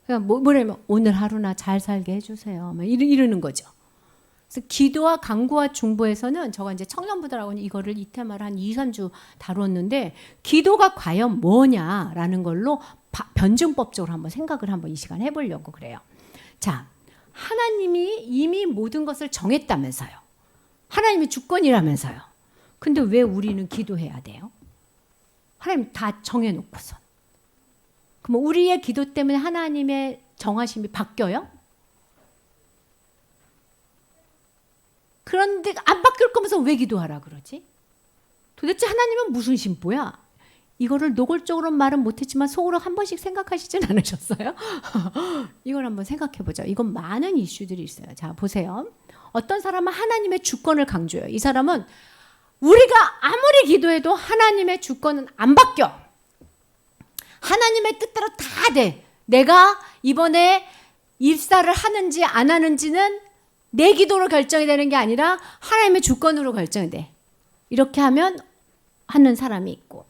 그러니까 뭐냐면 오늘 하루나 잘 살게 해주세요. 막 이러는 거죠. 그래서 기도와 강구와 중보에서는 제가 이제 청년부들하고는 이거를 이 테마를 한 2, 3주 다뤘는데 기도가 과연 뭐냐라는 걸로 변증법적으로 한번 생각을 한번 이 시간 해보려고 그래요. 자, 하나님이 이미 모든 것을 정했다면서요. 하나님이 주권이라면서요. 근데 왜 우리는 기도해야 돼요? 하나님 다 정해놓고서. 그럼 우리의 기도 때문에 하나님의 정하심이 바뀌어요? 그런데 안 바뀔 거면서 왜 기도하라 그러지? 도대체 하나님은 무슨 심보야? 이거를 노골적으로 말은 못했지만 속으로 한 번씩 생각하시진 않으셨어요? 이걸 한번 생각해보죠. 이건 많은 이슈들이 있어요. 자, 보세요. 어떤 사람은 하나님의 주권을 강조해요. 이 사람은 우리가 아무리 기도해도 하나님의 주권은 안 바뀌어. 하나님의 뜻대로 다 돼. 내가 이번에 입사를 하는지 안 하는지는 내 기도로 결정이 되는 게 아니라 하나님의 주권으로 결정이 돼. 이렇게 하면 하는 사람이 있고,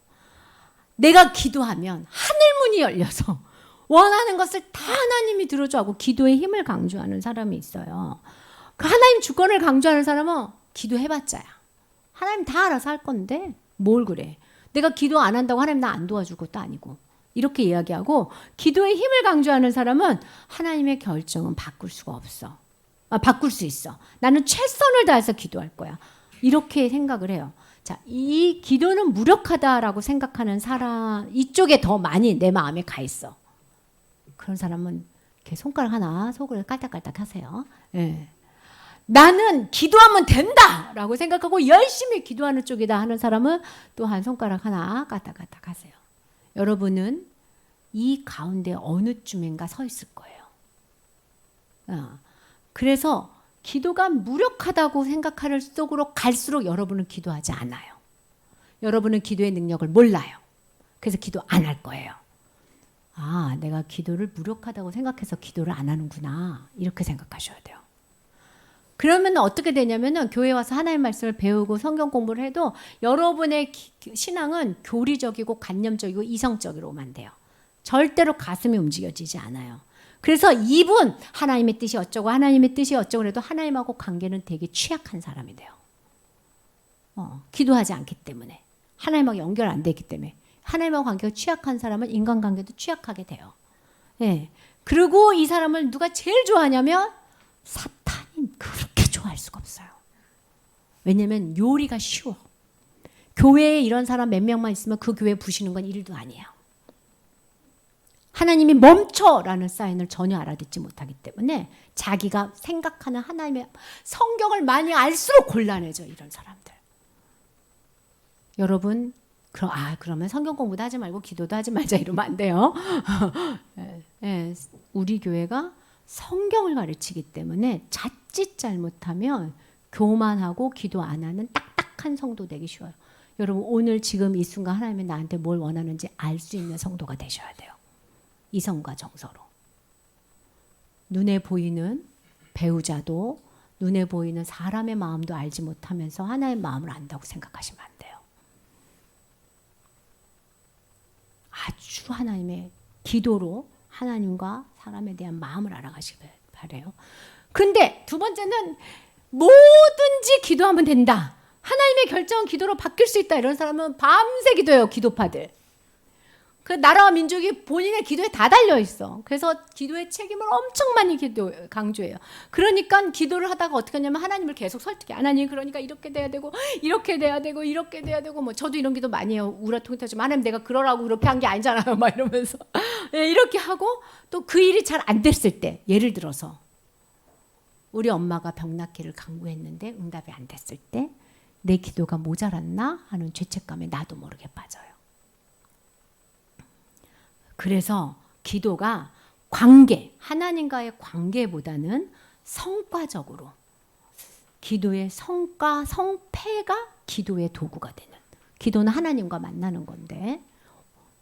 내가 기도하면 하늘문이 열려서 원하는 것을 다 하나님이 들어줘 하고 기도의 힘을 강조하는 사람이 있어요. 그 하나님 주권을 강조하는 사람은 기도해봤자야. 하나님 다 알아서 할 건데 뭘 그래. 내가 기도 안 한다고 하나님 나 안 도와줄 것도 아니고. 이렇게 이야기하고 기도의 힘을 강조하는 사람은 하나님의 결정은 바꿀 수가 없어. 바꿀 수 있어. 나는 최선을 다해서 기도할 거야. 이렇게 생각을 해요. 자, 이 기도는 무력하다라고 생각하는 사람 이쪽에 더 많이 내 마음에 가 있어. 그런 사람은 이렇게 손가락 하나 속을 깔딱깔딱 하세요. 예. 나는 기도하면 된다라고 생각하고 열심히 기도하는 쪽이다 하는 사람은 또 한 손가락 하나 까딱까딱 하세요. 여러분은 이 가운데 어느 쯤인가 서 있을 거예요. 그래서 기도가 무력하다고 생각할 속으로 갈수록 여러분은 기도하지 않아요. 여러분은 기도의 능력을 몰라요. 그래서 기도 안 할 거예요. 내가 기도를 무력하다고 생각해서 기도를 안 하는구나. 이렇게 생각하셔야 돼요. 그러면 어떻게 되냐면은 교회 와서 하나님 말씀을 배우고 성경 공부를 해도 여러분의 신앙은 교리적이고 관념적이고 이성적으로만 돼요. 절대로 가슴이 움직여지지 않아요. 그래서 이분 하나님의 뜻이 어쩌고 하나님의 뜻이 어쩌고 해도 하나님하고 관계는 되게 취약한 사람이 돼요. 기도하지 않기 때문에 하나님하고 연결 안 되기 때문에 하나님하고 관계가 취약한 사람은 인간관계도 취약하게 돼요. 예. 그리고 이 사람을 누가 제일 좋아하냐면 사탄이 그렇게 좋아할 수가 없어요. 왜냐면 요리가 쉬워. 교회에 이런 사람 몇 명만 있으면 그 교회 부시는 건 일도 아니에요. 하나님이 멈춰라는 사인을 전혀 알아듣지 못하기 때문에 자기가 생각하는 하나님의 성경을 많이 알수록 곤란해져 이런 사람들. 여러분 그러면 성경 공부도 하지 말고 기도도 하지 말자 이러면 안 돼요. 우리 교회가 성경을 가르치기 때문에 자칫 잘못하면 교만하고 기도 안 하는 딱딱한 성도 되기 쉬워요. 여러분 오늘 지금 이 순간 하나님이 나한테 뭘 원하는지 알 수 있는 성도가 되셔야 돼요. 이성과 정서로. 눈에 보이는 배우자도 눈에 보이는 사람의 마음도 알지 못하면서 하나의 마음을 안다고 생각하시면 안 돼요. 아주 하나님의 기도로 하나님과 사람에 대한 마음을 알아가시길 바라요. 근데 두 번째는 뭐든지 기도하면 된다. 하나님의 결정은 기도로 바뀔 수 있다. 이런 사람은 밤새 기도해요. 기도파들. 그 나라와 민족이 본인의 기도에 다 달려 있어. 그래서 기도의 책임을 엄청 많이 강조해요. 그러니까 기도를 하다가 어떻게 하냐면 하나님을 계속 설득해. 하나님 그러니까 이렇게 돼야 되고 이렇게 돼야 되고 이렇게 돼야 되고 뭐 저도 이런 기도 많이 해요. 우라통통하지만 하나님 내가 그러라고 그렇게 한 게 아니잖아요. 막 이러면서 이렇게 하고 또 그 일이 잘 안 됐을 때 예를 들어서 우리 엄마가 병 낫기를 간구했는데 응답이 안 됐을 때 내 기도가 모자랐나 하는 죄책감에 나도 모르게 빠져요. 그래서 기도가 관계, 하나님과의 관계보다는 성과적으로 기도의 성과, 성패가 기도의 도구가 되는. 기도는 하나님과 만나는 건데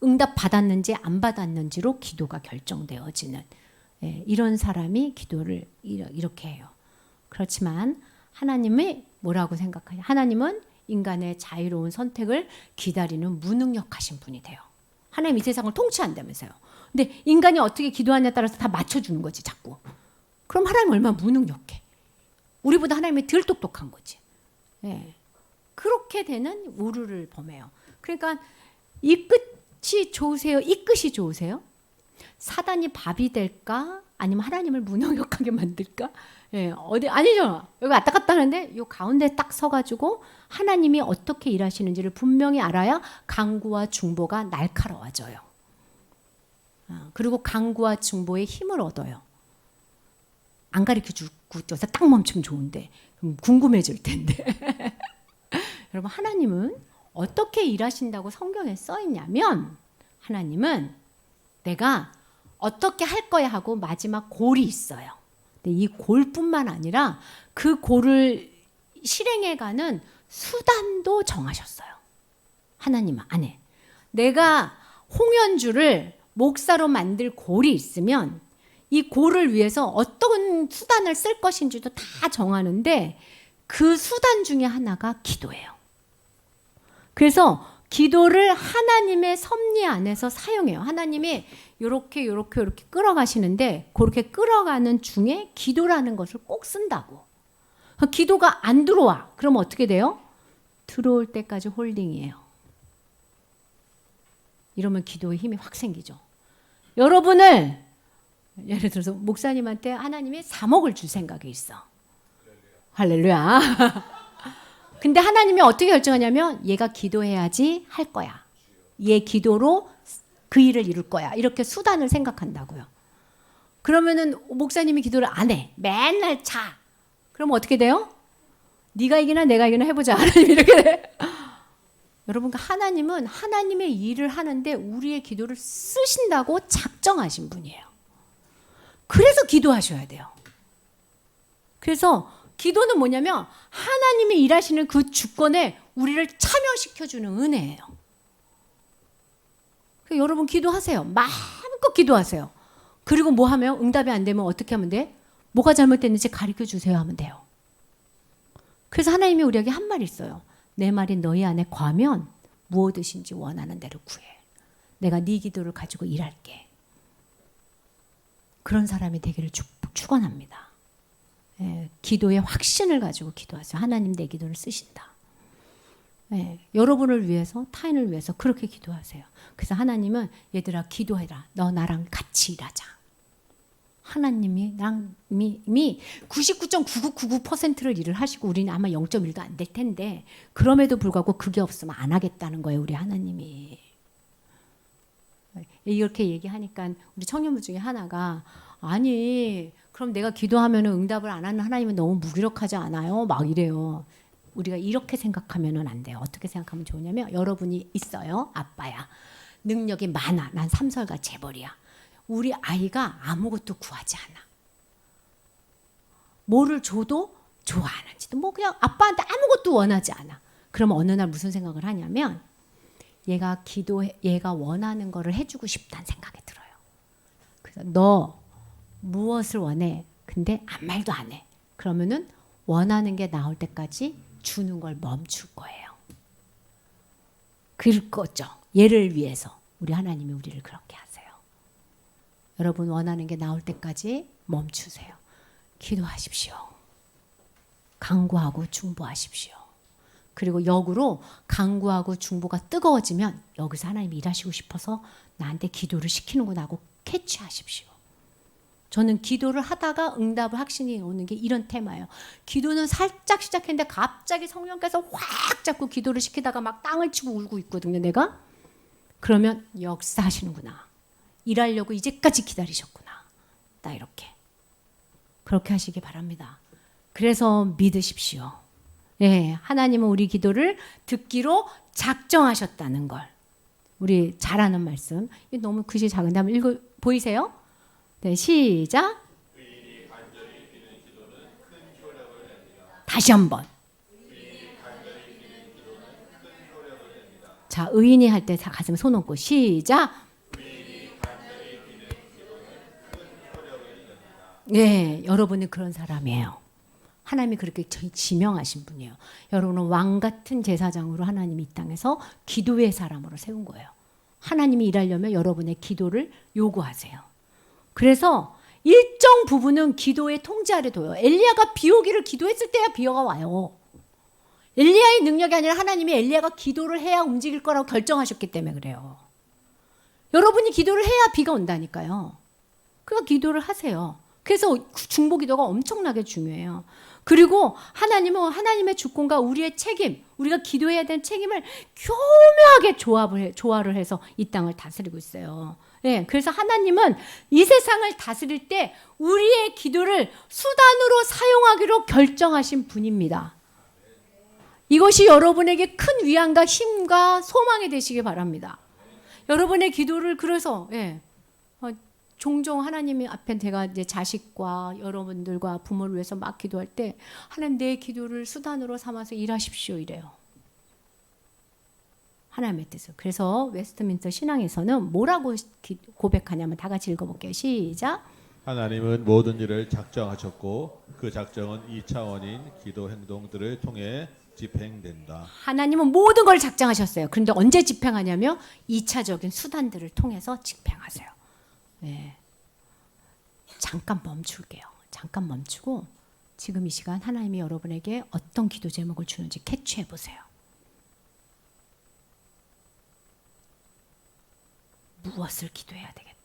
응답 받았는지 안 받았는지로 기도가 결정되어지는 이런 사람이 기도를 이렇게 해요. 그렇지만 하나님이 뭐라고 생각하냐? 하나님은 인간의 자유로운 선택을 기다리는 무능력하신 분이 돼요. 하나님 이 세상을 통치한다면서요. 근데 인간이 어떻게 기도하냐에 따라서 다 맞춰주는 거지 자꾸. 그럼 하나님 얼마나 무능력해. 우리보다 하나님이 덜 똑똑한 거지. 그렇게 되는 우르를 범해요. 그러니까 이 끝이 좋으세요? 이 끝이 좋으세요? 사단이 밥이 될까? 아니면 하나님을 무능력하게 만들까? 아니죠. 여기 왔다 갔다 하는데 이 가운데 딱 서가지고 하나님이 어떻게 일하시는지를 분명히 알아야 강구와 중보가 날카로워져요. 그리고 강구와 중보의 힘을 얻어요. 안 가르쳐주고 저기서 딱 멈추면 좋은데 궁금해질 텐데. 여러분 하나님은 어떻게 일하신다고 성경에 써 있냐면 하나님은 내가 어떻게 할 거야 하고 마지막 골이 있어요. 근데 이 골뿐만 아니라 그 골을 실행해가는 수단도 정하셨어요. 하나님 안에. 내가 홍현주를 목사로 만들 골이 있으면 이 골을 위해서 어떤 수단을 쓸 것인지도 다 정하는데 그 수단 중에 하나가 기도예요. 그래서 기도를 하나님의 섭리 안에서 사용해요. 하나님이 이렇게 끌어가시는데 그렇게 끌어가는 중에 기도라는 것을 꼭 쓴다고. 기도가 안 들어와. 그럼 어떻게 돼요? 들어올 때까지 홀딩이에요. 이러면 기도의 힘이 확 생기죠. 여러분을 예를 들어서 목사님한테 하나님이 3억을 줄 생각이 있어. 할렐루야. 근데 하나님이 어떻게 결정하냐면 얘가 기도해야지 할 거야. 얘 기도로 그 일을 이룰 거야. 이렇게 수단을 생각한다고요. 그러면은 목사님이 기도를 안 해. 맨날 자. 그러면 어떻게 돼요? 네가 이기나 내가 이기나 해보자. 하나님 이렇게 돼. 여러분, 하나님은 하나님의 일을 하는데 우리의 기도를 쓰신다고 작정하신 분이에요. 그래서 기도하셔야 돼요. 그래서 기도는 뭐냐면 하나님이 일하시는 그 주권에 우리를 참여시켜주는 은혜예요. 그래서 여러분 기도하세요. 마음껏 기도하세요. 그리고 뭐 하면 응답이 안 되면 어떻게 하면 돼? 뭐가 잘못됐는지 가르쳐 주세요 하면 돼요. 그래서 하나님이 우리에게 한 말이 있어요. 내 말이 너희 안에 과하면 무엇이든지 원하는 대로 구해. 내가 네 기도를 가지고 일할게. 그런 사람이 되기를 축원합니다. 예, 기도의 확신을 가지고 기도하세요. 하나님 내 기도를 쓰신다. 예, 여러분을 위해서 타인을 위해서 그렇게 기도하세요. 그래서 하나님은 얘들아 기도해라. 너 나랑 같이 일하자. 하나님이 이미 99.9999%를 일을 하시고 우리는 아마 0.1도 안 될 텐데 그럼에도 불구하고 그게 없으면 안 하겠다는 거예요. 우리 하나님이. 이렇게 얘기하니까 우리 청년부 중에 하나가 아니 그럼 내가 기도하면 응답을 안 하는 하나님은 너무 무기력하지 않아요? 막 이래요. 우리가 이렇게 생각하면 안 돼요. 어떻게 생각하면 좋으냐면 여러분이 있어요. 아빠야. 능력이 많아. 난 삼설가 재벌이야. 우리 아이가 아무것도 구하지 않아. 뭐를 줘도 좋아 안 하지도 뭐 그냥 아빠한테 아무것도 원하지 않아. 그러면 어느 날 무슨 생각을 하냐면 얘가 원하는 거를 해주고 싶다는 생각이 들어요. 그래서 너 무엇을 원해? 근데 아무 말도 안 해. 그러면은 원하는 게 나올 때까지 주는 걸 멈출 거예요. 그럴 거죠. 얘를 위해서 우리 하나님이 우리를 그렇게 하세요. 여러분 원하는 게 나올 때까지 멈추세요. 기도하십시오. 간구하고 중보하십시오. 그리고 역으로 간구하고 중보가 뜨거워지면 여기서 하나님이 일하시고 싶어서 나한테 기도를 시키는구나 하고 캐치하십시오. 저는 기도를 하다가 응답을 확신이 오는 게 이런 테마예요. 기도는 살짝 시작했는데 갑자기 성령께서 확 잡고 기도를 시키다가 막 땅을 치고 울고 있거든요. 내가. 그러면 역사하시는구나. 일하려고 이제까지 기다리셨구나. 딱 이렇게. 그렇게 하시기 바랍니다. 그래서 믿으십시오. 예, 하나님은 우리 기도를 듣기로 작정하셨다는 걸. 우리 잘 아는 말씀. 너무 글씨 작은데 한번 읽어 보이세요? 네, 시작. 다시 한번. 자, 의인이 할 때 가슴에 손 얹고 시작. 네, 여러분은 그런 사람이에요. 하나님이 그렇게 지명하신 분이에요. 여러분은 왕 같은 제사장으로 하나님이 이 땅에서 기도의 사람으로 세운 거예요. 하나님이 일하려면 여러분의 기도를 요구하세요. 그래서 일정 부분은 기도의 통제 아래 둬요. 엘리야가 비 오기를 기도했을 때야 비가 와요. 엘리야의 능력이 아니라 하나님이 엘리야가 기도를 해야 움직일 거라고 결정하셨기 때문에 그래요. 여러분이 기도를 해야 비가 온다니까요. 그러니까 기도를 하세요. 그래서 중보 기도가 엄청나게 중요해요. 그리고 하나님은 하나님의 주권과 우리의 책임, 우리가 기도해야 되는 책임을 교묘하게 조화를 해서 이 땅을 다스리고 있어요. 네, 그래서 하나님은 이 세상을 다스릴 때 우리의 기도를 수단으로 사용하기로 결정하신 분입니다. 이것이 여러분에게 큰 위안과 힘과 소망이 되시기 바랍니다. 여러분의 기도를 그래서 종종 하나님 앞에 제가 이제 자식과 여러분들과 부모를 위해서 막 기도할 때 하나님 내 기도를 수단으로 삼아서 일하십시오 이래요. 하나님의 뜻을. 그래서 웨스트민스터 신앙에서는 뭐라고 고백하냐면 다 같이 읽어볼게요. 시작. 하나님은 모든 일을 작정하셨고 그 작정은 2차원인 기도 행동들을 통해 집행된다. 하나님은 모든 걸 작정하셨어요. 그런데 언제 집행하냐면 2차적인 수단들을 통해서 집행하세요. 네. 잠깐 멈출게요. 잠깐 멈추고 지금 이 시간 하나님이 여러분에게 어떤 기도 제목을 주는지 캐치해 보세요. 무엇을 기도해야 되겠다.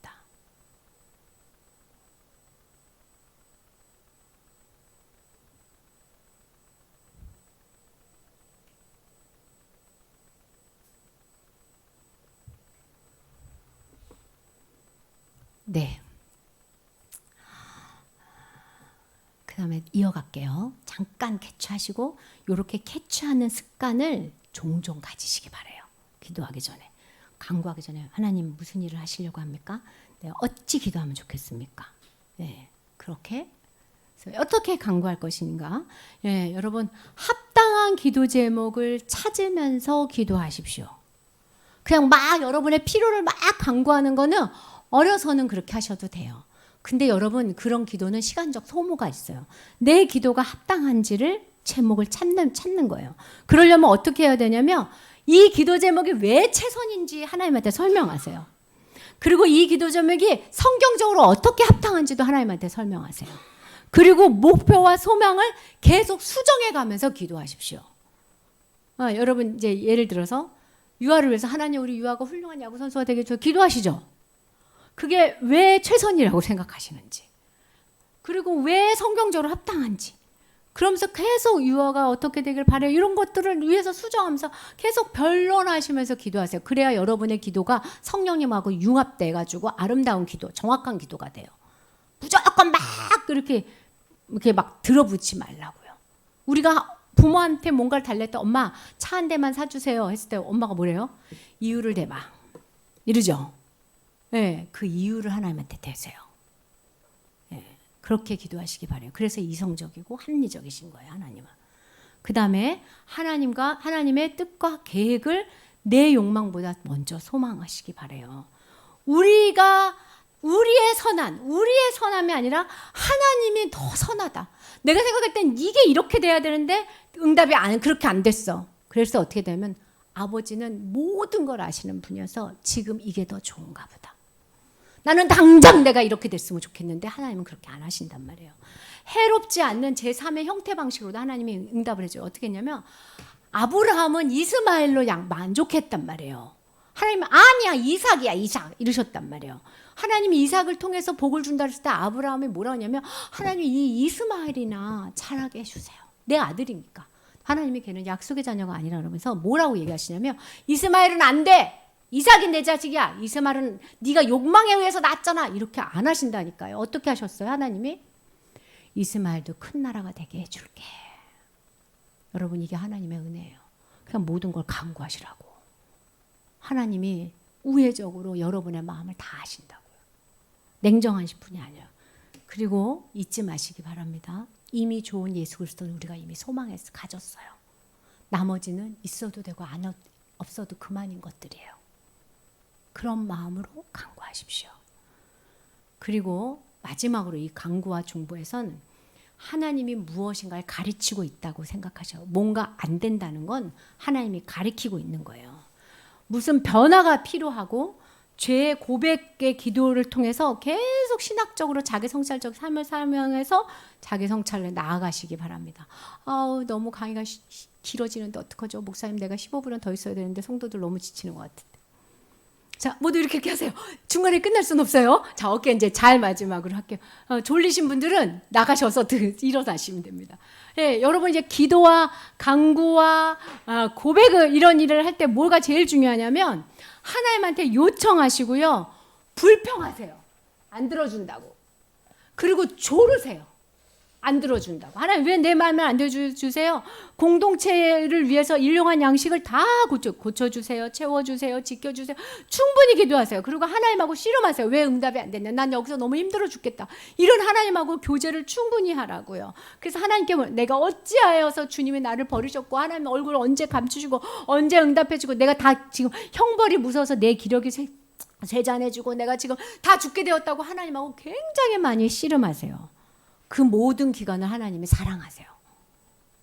네. 그 다음에 이어갈게요. 잠깐 캐치하시고 이렇게 캐치하는 습관을 종종 가지시기 바래요. 기도하기 전에. 간구하기 전에 하나님 무슨 일을 하시려고 합니까? 네, 어찌 기도하면 좋겠습니까? 네, 그렇게 그래서 어떻게 간구할 것인가? 예, 여러분 합당한 기도 제목을 찾으면서 기도하십시오. 그냥 막 여러분의 필요를 막 간구하는 거는 어려서는 그렇게 하셔도 돼요. 근데 여러분 그런 기도는 시간적 소모가 있어요. 내 기도가 합당한지를 제목을 찾는 거예요. 그러려면 어떻게 해야 되냐면 이 기도 제목이 왜 최선인지 하나님한테 설명하세요. 그리고 이 기도 제목이 성경적으로 어떻게 합당한지도 하나님한테 설명하세요. 그리고 목표와 소망을 계속 수정해 가면서 기도하십시오. 여러분 이제 예를 들어서 유아를 위해서 하나님 우리 유아가 훌륭한 야구 선수가 되게 해줘 기도하시죠. 그게 왜 최선이라고 생각하시는지, 그리고 왜 성경적으로 합당한지, 그러면서 계속 유아가 어떻게 되길 바래요. 이런 것들을 위해서 수정하면서 계속 변론하시면서 기도하세요. 그래야 여러분의 기도가 성령님하고 융합돼가지고 아름다운 기도, 정확한 기도가 돼요. 무조건 막 이렇게 막 들어붙지 말라고요. 우리가 부모한테 뭔가를 달랬다. 엄마 차 한 대만 사주세요 했을 때 엄마가 뭐래요? 이유를 대봐 이러죠. 네, 그 이유를 하나님한테 대세요. 네, 그렇게 기도하시기 바래요. 그래서 이성적이고 합리적이신 거예요, 하나님은. 그 다음에 하나님의 뜻과 계획을 내 욕망보다 먼저 소망하시기 바래요. 우리의 선함이 아니라 하나님이 더 선하다. 내가 생각할 땐 이게 이렇게 돼야 되는데 응답이 그렇게 안 됐어. 그래서 어떻게 되면 아버지는 모든 걸 아시는 분이어서 지금 이게 더 좋은가 보다. 나는 당장 내가 이렇게 됐으면 좋겠는데 하나님은 그렇게 안 하신단 말이에요. 해롭지 않는 제3의 형태 방식으로도 하나님이 응답을 해줘요. 어떻게 했냐면 아브라함은 이스마엘로 만족했단 말이에요. 하나님은 아니야 이삭이야 이삭 이러셨단 말이에요. 하나님이 이삭을 통해서 복을 준다 했을 때 아브라함이 뭐라고 하냐면 하나님 이 이스마엘이나 자라게 해주세요. 내 아들이니까. 하나님이 걔는 약속의 자녀가 아니라 그러면서 뭐라고 얘기하시냐면 이스마엘은 안 돼. 이삭이 내 자식이야. 이스마엘은 네가 욕망에 의해서 낳았잖아. 이렇게 안 하신다니까요. 어떻게 하셨어요? 하나님이 이스마엘도 큰 나라가 되게 해줄게. 여러분 이게 하나님의 은혜예요. 그냥 모든 걸 간구하시라고. 하나님이 우회적으로 여러분의 마음을 다 아신다고요. 냉정하신 분이 아니에요. 그리고 잊지 마시기 바랍니다. 이미 좋은 예수 그리스도는 우리가 이미 소망해서 가졌어요. 나머지는 있어도 되고 없어도 그만인 것들이에요. 그런 마음으로 간구하십시오. 그리고 마지막으로 이 간구와 중보에선 하나님이 무엇인가를 가르치고 있다고 생각하셔요. 뭔가 안 된다는 건 하나님이 가르치고 있는 거예요. 무슨 변화가 필요하고 죄의 고백의 기도를 통해서 계속 신학적으로 자기 성찰적 삶을 살면서 자기 성찰을 나아가시기 바랍니다. 너무 강의가 길어지는데 어떡하죠? 목사님 내가 15분은 더 있어야 되는데 성도들 너무 지치는 것 같은데. 자, 모두 이렇게 하세요. 중간에 끝날 수는 없어요. 자, 어깨 이제 잘 마지막으로 할게요. 졸리신 분들은 나가셔서 일어나시면 됩니다. 예, 여러분 이제 기도와 간구와 고백을 이런 일을 할 때 뭐가 제일 중요하냐면 하나님한테 요청하시고요. 불평하세요. 안 들어준다고. 그리고 조르세요. 안 들어준다고. 하나님 왜 내 마음을 안 들어주세요? 공동체를 위해서 일용한 양식을 다 고쳐주세요. 채워주세요. 지켜주세요. 충분히 기도하세요. 그리고 하나님하고 씨름하세요. 왜 응답이 안 됐냐? 난 여기서 너무 힘들어 죽겠다. 이런 하나님하고 교제를 충분히 하라고요. 그래서 하나님께 내가 어찌하여서 주님이 나를 버리셨고 하나님 얼굴을 언제 감추시고 언제 응답해주고 내가 다 지금 형벌이 무서워서 내 기력이 쇠잔해지고 내가 지금 다 죽게 되었다고 하나님하고 굉장히 많이 씨름하세요. 그 모든 기간을 하나님이 사랑하세요.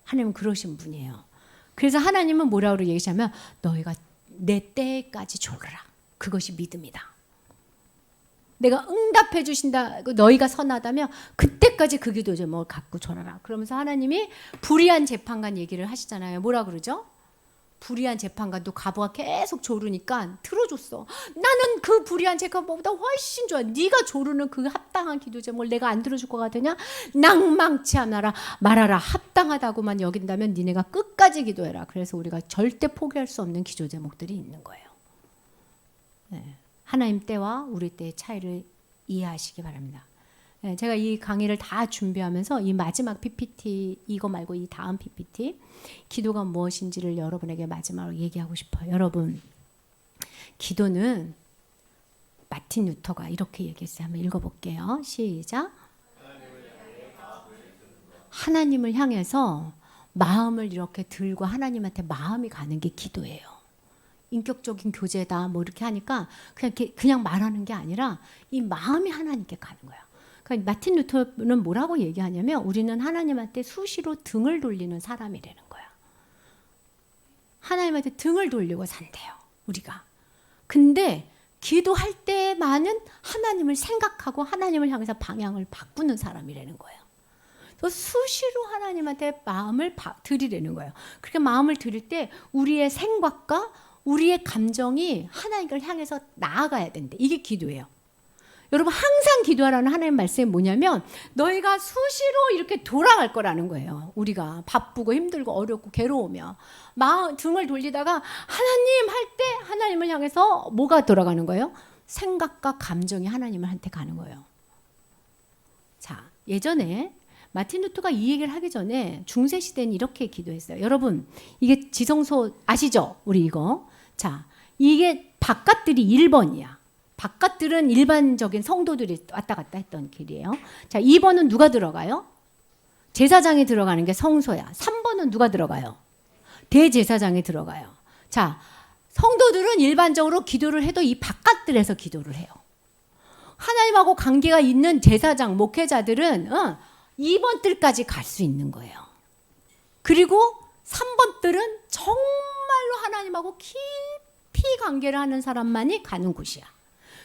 하나님은 그러신 분이에요. 그래서 하나님은 뭐라고 얘기하냐면 너희가 내 때까지 졸라. 그것이 믿음이다. 내가 응답해 주신다. 너희가 선하다면 그때까지 그 기도 제목을 갖고 졸아라. 그러면서 하나님이 불의한 재판관 얘기를 하시잖아요. 뭐라 그러죠? 불의한 재판관도 가부가 계속 조르니까 들어줬어. 나는 그 불의한 재판관보다 훨씬 좋아. 네가 조르는 그 합당한 기도 제목을 내가 안 들어줄 것 같으냐? 낭망치 않아라. 말하라. 합당하다고만 여긴다면 니네가 끝까지 기도해라. 그래서 우리가 절대 포기할 수 없는 기도 제목들이 있는 거예요. 네. 하나님 때와 우리 때의 차이를 이해하시기 바랍니다. 네, 제가 이 강의를 다 준비하면서 이 마지막 PPT, 이거 말고 이 다음 PPT, 기도가 무엇인지를 여러분에게 마지막으로 얘기하고 싶어요. 여러분, 기도는 마틴 루터가 이렇게 얘기했어요. 한번 읽어볼게요. 시작. 하나님을 향해서 마음을 이렇게 들고 하나님한테 마음이 가는 게 기도예요. 인격적인 교제다 뭐 이렇게 하니까 그냥 말하는 게 아니라 이 마음이 하나님께 가는 거예요. 그러니까 마틴 루터는 뭐라고 얘기하냐면 우리는 하나님한테 수시로 등을 돌리는 사람이라는 거야. 하나님한테 등을 돌리고 산대요. 우리가. 근데 기도할 때만은 하나님을 생각하고 하나님을 향해서 방향을 바꾸는 사람이라는 거예요. 그래서 수시로 하나님한테 마음을 드리려는 거예요. 그렇게 마음을 드릴 때 우리의 생각과 우리의 감정이 하나님을 향해서 나아가야 된대. 이게 기도예요. 여러분 항상 기도하라는 하나님 말씀이 뭐냐면 너희가 수시로 이렇게 돌아갈 거라는 거예요. 우리가 바쁘고 힘들고 어렵고 괴로우며 마음 등을 돌리다가 하나님 할 때 하나님을 향해서 뭐가 돌아가는 거예요? 생각과 감정이 하나님한테 가는 거예요. 자, 예전에 마틴 루터가 이 얘기를 하기 전에 중세 시대는 이렇게 기도했어요. 여러분 이게 지성소 아시죠? 우리 이거. 자, 이게 바깥들이 1번이야. 바깥들은 일반적인 성도들이 왔다 갔다 했던 길이에요. 자, 2번은 누가 들어가요? 제사장이 들어가는 게 성소야. 3번은 누가 들어가요? 대제사장이 들어가요. 자, 성도들은 일반적으로 기도를 해도 이 바깥들에서 기도를 해요. 하나님하고 관계가 있는 제사장, 목회자들은 2번 뜰까지 갈 수 있는 거예요. 그리고 3번 뜰은 정말로 하나님하고 깊이 관계를 하는 사람만이 가는 곳이야.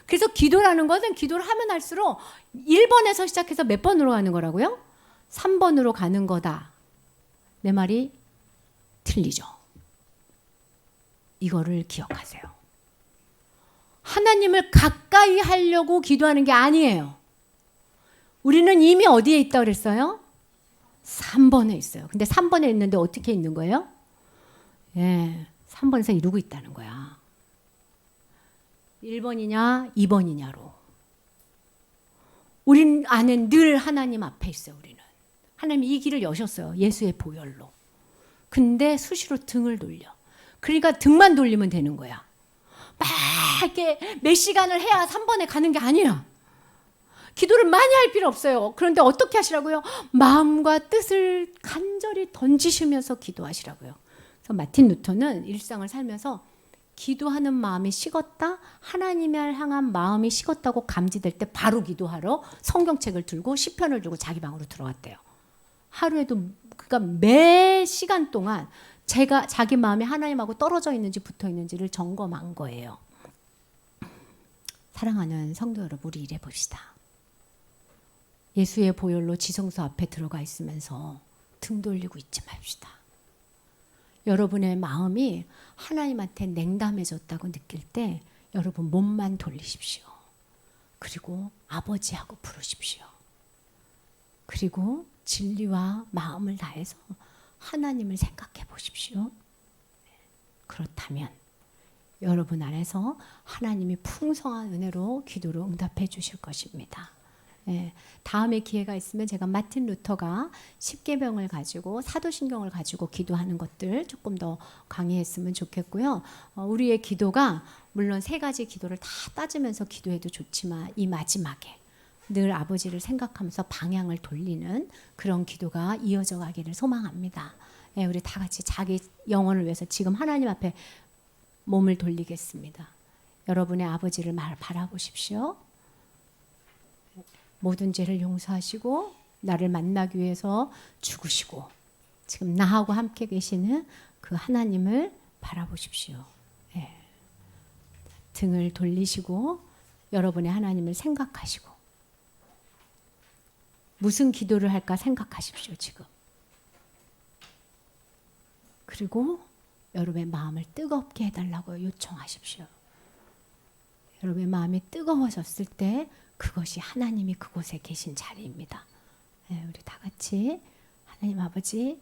그래서 기도라는 것은 기도를 하면 할수록 1번에서 시작해서 몇 번으로 가는 거라고요? 3번으로 가는 거다. 내 말이 틀리죠. 이거를 기억하세요. 하나님을 가까이 하려고 기도하는 게 아니에요. 우리는 이미 어디에 있다고 그랬어요? 3번에 있어요. 근데 3번에 있는데 어떻게 있는 거예요? 예, 3번에서 이루고 있다는 거야. 1번이냐 2번이냐로. 우린 안에 늘 하나님 앞에 있어요. 우리는. 하나님이 이 길을 여셨어요. 예수의 보혈로. 근데 수시로 등을 돌려. 그러니까 등만 돌리면 되는 거야. 막 이렇게 몇 시간을 해야 3번에 가는 게 아니야. 기도를 많이 할 필요 없어요. 그런데 어떻게 하시라고요? 마음과 뜻을 간절히 던지시면서 기도하시라고요. 그래서 마틴 루터는 일상을 살면서 기도하는 마음이 식었다, 하나님을 향한 마음이 식었다고 감지될 때 바로 기도하러 성경책을 들고 시편을 들고 자기 방으로 들어갔대요. 하루에도 그러니까 매 시간 동안 제가 자기 마음이 하나님하고 떨어져 있는지 붙어 있는지를 점검한 거예요. 사랑하는 성도 여러분, 우리 일해 봅시다. 예수의 보혈로 지성소 앞에 들어가 있으면서 등 돌리고 있지 맙시다. 여러분의 마음이 하나님한테 냉담해졌다고 느낄 때 여러분 몸만 돌리십시오. 그리고 아버지하고 부르십시오. 그리고 진리와 마음을 다해서 하나님을 생각해 보십시오. 그렇다면 여러분 안에서 하나님이 풍성한 은혜로 기도로 응답해 주실 것입니다. 예, 다음에 기회가 있으면 제가 마틴 루터가 십계명을 가지고 사도신경을 가지고 기도하는 것들 조금 더 강의했으면 좋겠고요. 우리의 기도가 물론 3가지 기도를 다 따지면서 기도해도 좋지만 이 마지막에 늘 아버지를 생각하면서 방향을 돌리는 그런 기도가 이어져 가기를 소망합니다. 예, 우리 다 같이 자기 영혼을 위해서 지금 하나님 앞에 몸을 돌리겠습니다. 여러분의 아버지를 바라보십시오. 모든 죄를 용서하시고 나를 만나기 위해서 죽으시고 지금 나하고 함께 계시는 그 하나님을 바라보십시오. 예. 등을 돌리시고 여러분의 하나님을 생각하시고 무슨 기도를 할까 생각하십시오. 지금. 그리고 여러분의 마음을 뜨겁게 해달라고 요청하십시오. 여러분의 마음이 뜨거워졌을 때 그것이 하나님이 그곳에 계신 자리입니다. 네, 우리 다 같이 하나님 아버지,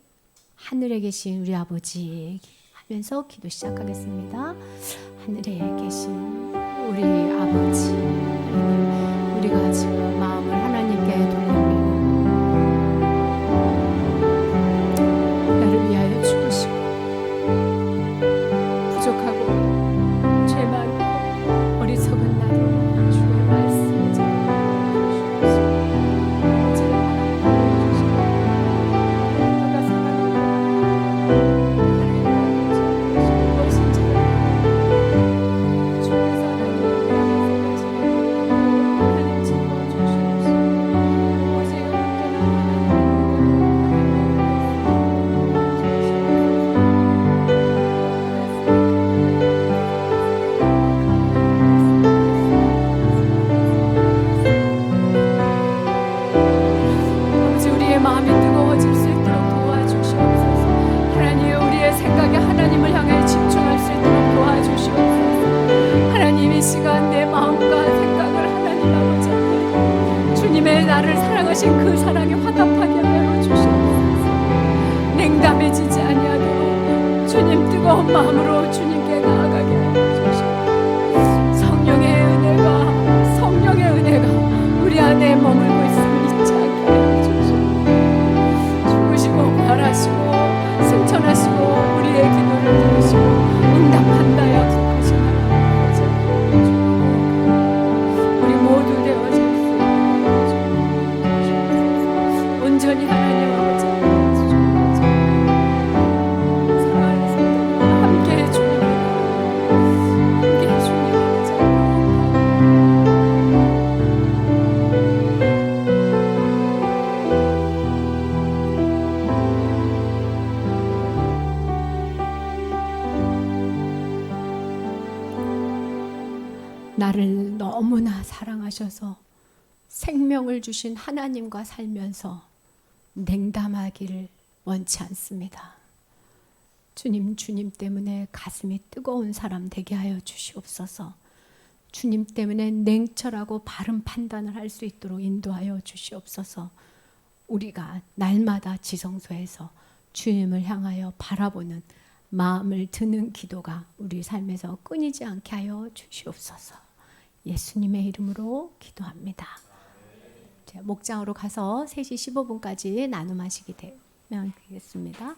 하늘에 계신 우리 아버지 하면서 기도 시작하겠습니다. 하늘에 계신 우리 아버지, 우리가 지금 마음을 하나님께 돌립니다. 나를 위하여 죽으시고 부족하고 죄 많고 어리석은 나를 주의 말씀을 전하시옵소서. 그 사랑에 화답하게 하여 주시옵소서. 냉담해지지 아니하도록 주님 뜨거운 마음으로 주님께 나아가게 하여 주시옵소서. 성령의 은혜가 우리 안에 머물고 있음을 잊지 않게 하여 주시옵소서. 죽으시고 부활하시고 승천하시고 우리의 기도를 들으시고 응답한다 약속하신 하나님, 우리 모두 되어질 온전히 하나님 아버지 사랑하는 성도들 함께해 주님, 함께해 주님 아버지. 나를 너무나 사랑하셔서 생명을 주신 하나님과 살면서 냉담하기를 원치 않습니다. 주님 때문에 가슴이 뜨거운 사람 되게 하여 주시옵소서. 주님 때문에 냉철하고 바른 판단을 할 수 있도록 인도하여 주시옵소서. 우리가 날마다 지성소에서 주님을 향하여 바라보는 마음을 드는 기도가 우리 삶에서 끊이지 않게 하여 주시옵소서. 예수님의 이름으로 기도합니다. 목장으로 가서 3시 15분까지 나눔하시게 되면 되겠습니다.